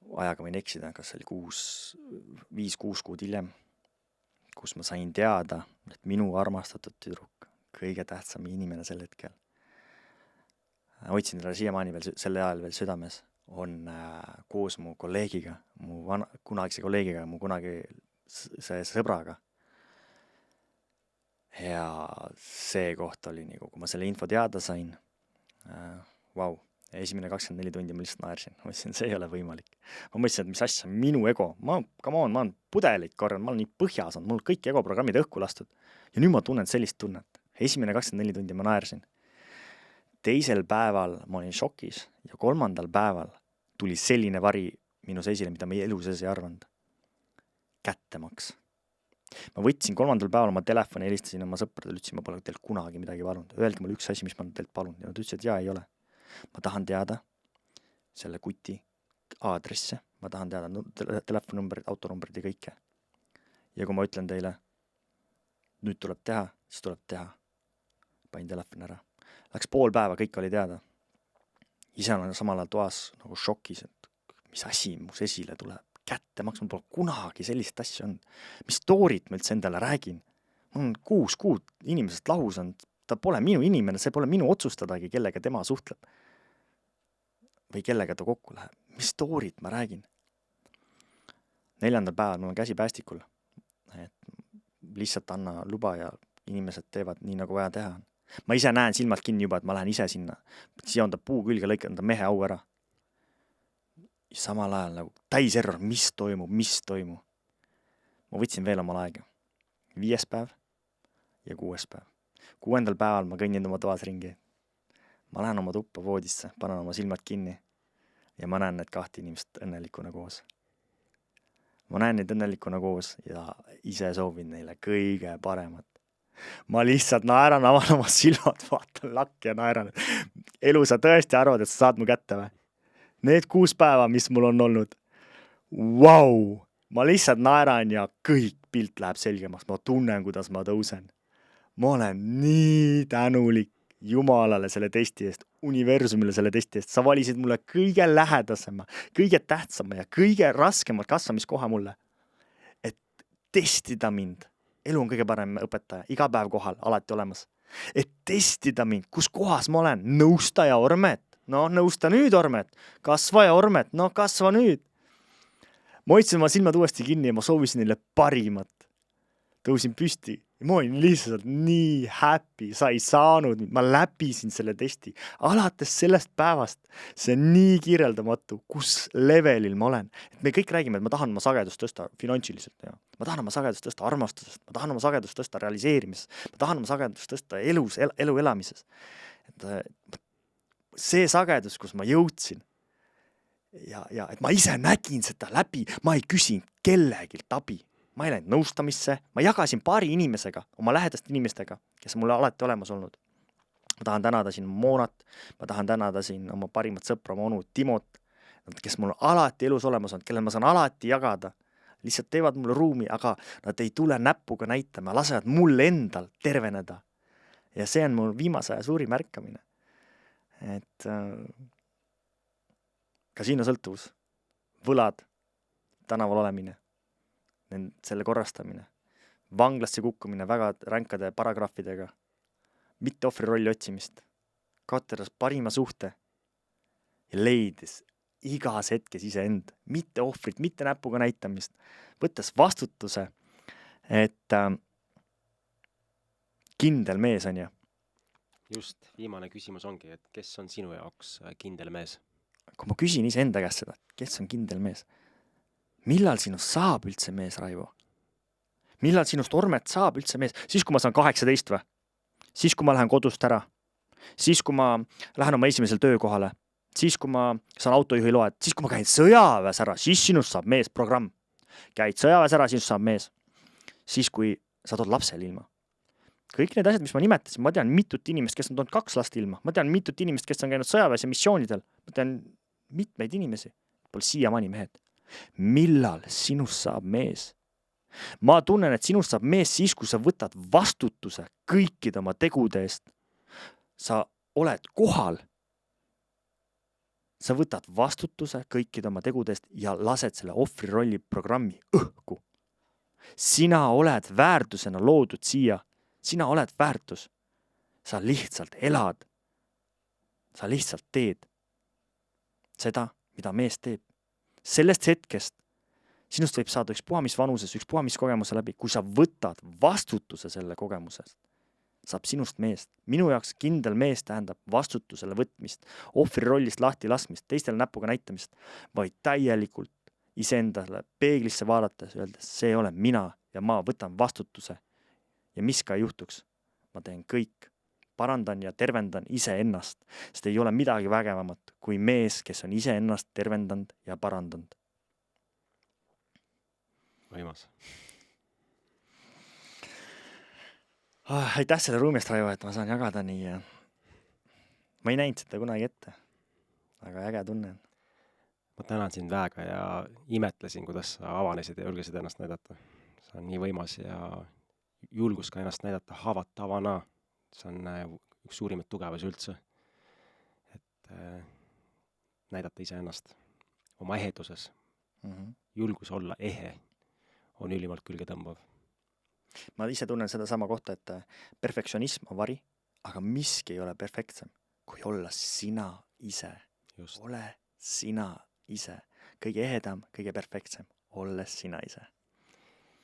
ajaga võin eksida, kas see oli 5-6 kuud hiljem, kus ma sain teada, et minu armastatud tüdruk, kõige tähtsam inimene sel hetkel, hoidsin teda siiamaani veel selle ajal veel südames, on koos mu kolleegiga, mu kunagise kolleegiga, mu kunagi see sõbraga. Ja see koht oli nagu, kui ma selle info teada sain, esimene 24 tundi ma lihtsalt naersin. Ma mõtlesin, see ei ole võimalik. Ma mõtlesin, et mis asja, minu ego. Ma olen pudelit korranud, ma olen nii põhjas olnud, mul kõik egoprogrammid õhku lastud. Ja nüüd ma tunnen sellist tunnet. Esimene 24 tundi ma naersin. Teisel päeval ma olin šokis ja 3. päeval tuli selline vari minu esile, mida ma elu sees ei arvanud. Kättemaks. Ma võtsin 3. päeval oma telefoni, helistasin oma sõpradele, ütlesin, ma pole teilt kunagi midagi palunud. Öelge mulle üks asi, mis ma teilt palun. Ja nad ütlesid, et ei ole. Ma tahan teada selle kuti aadresse, ma tahan teada telefoninumbrid, autonumbrid ja kõike. Ja kui ma ütlen teile, nüüd tuleb teha, siis tuleb teha. Panin telefoni ära. Läks pool päeva, kõik oli teada. Ise olen samal ajal toas nagu šokis, et mis asi mus esile tuleb. Kättemaks, ma pole kunagi sellist asja on. Mis toorit ma üldse endale räägin. Ma olen 6 kuud inimesest lahus on. Ta pole minu inimene, see pole minu otsustadagi, kellega tema suhtleb. Või kellega ta kokku läheb. Mis toorit ma räägin? 4. päeval mul on käsi päästikul. Et lihtsalt anna luba ja inimesed teevad nii, nagu vaja teha. Ma ise näen silmalt kinni juba, et ma lähen ise sinna. Siia on ta puu külge lõikan ta mehe au ära. Samal ajal nagu täis error, mis toimub. Ma võtsin veel omal aega. 5. päev ja 6. päev. 6. päeval ma kõnnin oma toas ringi. Ma lähen oma tuppa voodisse, panen oma silmad kinni ja ma näen need 2 inimest õnnelikuna koos. Ma näen neid õnnelikuna koos ja ise soovin neile kõige paremat. Ma lihtsalt naeran, avan oma silmad, vaatan lakki ja naeran. Elu, sa tõesti arvad, et sa saad mu kätte või? Need 6 päeva, mis mul on olnud. Ma lihtsalt naeran ja kõik pilt läheb selgemaks. Ma tunnen, kuidas ma tõusen. Ma olen nii tänulik Jumalale selle testi eest, universumile selle testi eest. Sa valisid mulle kõige lähedasema, kõige tähtsama ja kõige raskemat kasvamiskoha mulle. Et testida mind. Elu on kõige parem õpetaja, iga päev kohal, alati olemas. Et testida mind, kus kohas ma olen, nõusta ja ormet. No nõusta nüüd ormet, kasva ja ormet, no kasva nüüd. Ma hoidsin oma silmad uuesti kinni ja ma soovisin neile parimat. Tõusin püsti ja ma olin lihtsalt nii happy, sa ei saanud, ma läbisin selle testi. Alates sellest päevast see on nii kirjeldamatu, kus levelil ma olen. Et me kõik räägime, et ma tahan oma sagedust tõsta finantsiliselt. Ja. Ma tahan oma sagedust tõsta armastusest, ma tahan oma sagedust tõsta realiseerimises, ma tahan oma sagedust tõsta elu elamises. Et see sagedus, kus ma jõudsin ja et ma ise nägin seda läbi, ma ei küsin kellegilt abi. Ma ei läinud nõustamisse, ma jagasin paari inimesega, oma lähedast inimestega, kes mulle alati olemas olnud. Ma tahan tänada siin Moonat, ma tahan tänada siin oma parimat sõpra, oma onu Timot, kes mul alati elus olemas on, kellel ma saan alati jagada lihtsalt teevad mulle ruumi, aga nad ei tule näpuga näitama, lasevad mul endal terveneda. Ja see on mul viimase aja suurim märkamine. Et kasiinosõltuvus, võlad, tänaval olemine, selle korrastamine, vanglasse kukkumine väga ränkade paragrahvidega, mitte ohvri rolli otsimist, kaoteras parima suhte ja leidis igas hetkes iseend, mitte ohvrit, mitte näpuga näitamist, võttes vastutuse, et kindel mees on ju. Just, viimane küsimus ongi, et kes on sinu jaoks kindel mees? Kui ma küsin iseenda käest seda, kes on kindel mees? Millal sinust saab üldse mees, Raivo? Millal sinust Ormet saab üldse mees? Siis, kui ma saan 18 või? Siis, kui ma lähen kodust ära? Siis, kui ma lähen oma esimesel töökohale? Siis, kui ma saan autojuhi loed? Siis, kui ma käin sõjaväes ära? Siis sinust saab mees, programm. Käid sõjaväes ära, sinust saab mees. Siis, kui sa tood lapsele ilma. Kõik need asjad, mis ma nimetasin, ma tean mitut inimest, kes on toonud 2 last ilma. Ma tean mitut inimest, kes on käinud sõjaväes ja missioonidel. Ma tean mitmeid inimesi. Pole siiamaani mehed. Millal sinust saab mees? Ma tunnen, et sinust saab mees siis, kui sa võtad vastutuse kõikide oma tegude eest. Sa oled kohal. Sa võtad vastutuse kõikide oma tegude eest ja lased selle ohvri rolli programmi õhku. Sina oled väärtusena loodud siia. Sina oled väärtus. Sa lihtsalt elad. Sa lihtsalt teed seda, mida mees teeb. Sellest hetkest sinust võib saada üks puhamisvanuses, üks puhamiskogemuse läbi. Kui sa võtad vastutuse selle kogemusest, saab sinust meest. Minu jaoks kindel mees tähendab vastutusele võtmist, ohvri rollist lahti laskmist, teistele näpuga näitamist, vaid täielikult iseendale peeglisse vaadates, öeldes, see olen mina ja ma võtan vastutuse. Ja mis ka ei juhtuks, ma teen kõik, parandan ja tervendan iseennast, sest ei ole midagi vägevamat kui mees, kes on iseennast tervendanud ja parandanud. Võimas. Aitäh selle ruumist, Raivo, et ma saan jagada nii. Ma ei näinud seda kunagi ette, aga äge tunnen. Ma tänan sind väga ja imetlesin, kuidas sa avanesid ja julgesid ennast näidata. See on nii võimas ja julgus ka ennast näidata haavatavana. See on üks suurimat tugevusi üldse. Et näidata iseennast oma eheduses. Julgus olla ehe on ülimalt külgetõmbav. Ma ise tunnen seda sama kohta, et perfektsionism on vari, aga miski ei ole perfektsem, kui olla sina ise. Just. Ole sina ise. Kõige ehedam, kõige perfektsem. Olles sina ise.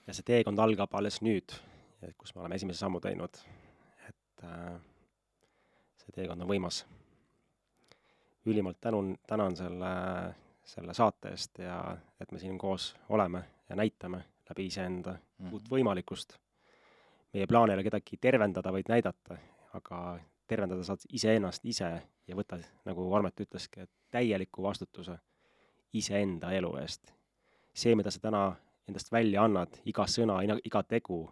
Ja see teekond algab alles nüüd, kus me oleme esimese sammu teinud. Et see teekond on võimas. Ülimalt tänan selle saate eest ja et me siin koos oleme ja näitame läbi iseenda uut võimalikkust. Meie plaan ei ole kedagi tervendada, vaid näidata, aga tervendada saad iseennast ise ja võtta, nagu Armet ütleski, et täieliku vastutuse iseenda elu eest. See, mida sa täna endast välja annad, iga sõna, iga tegu,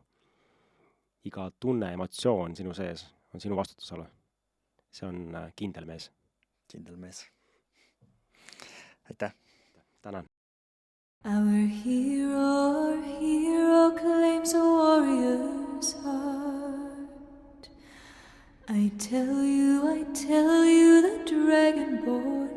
iga tunne, emotsioon sinu sees on sinu vastutusala. See on kindel mees. Kindel mees. Aitäh. Tänan. Our hero claims a warrior's heart. I tell you, the dragonborn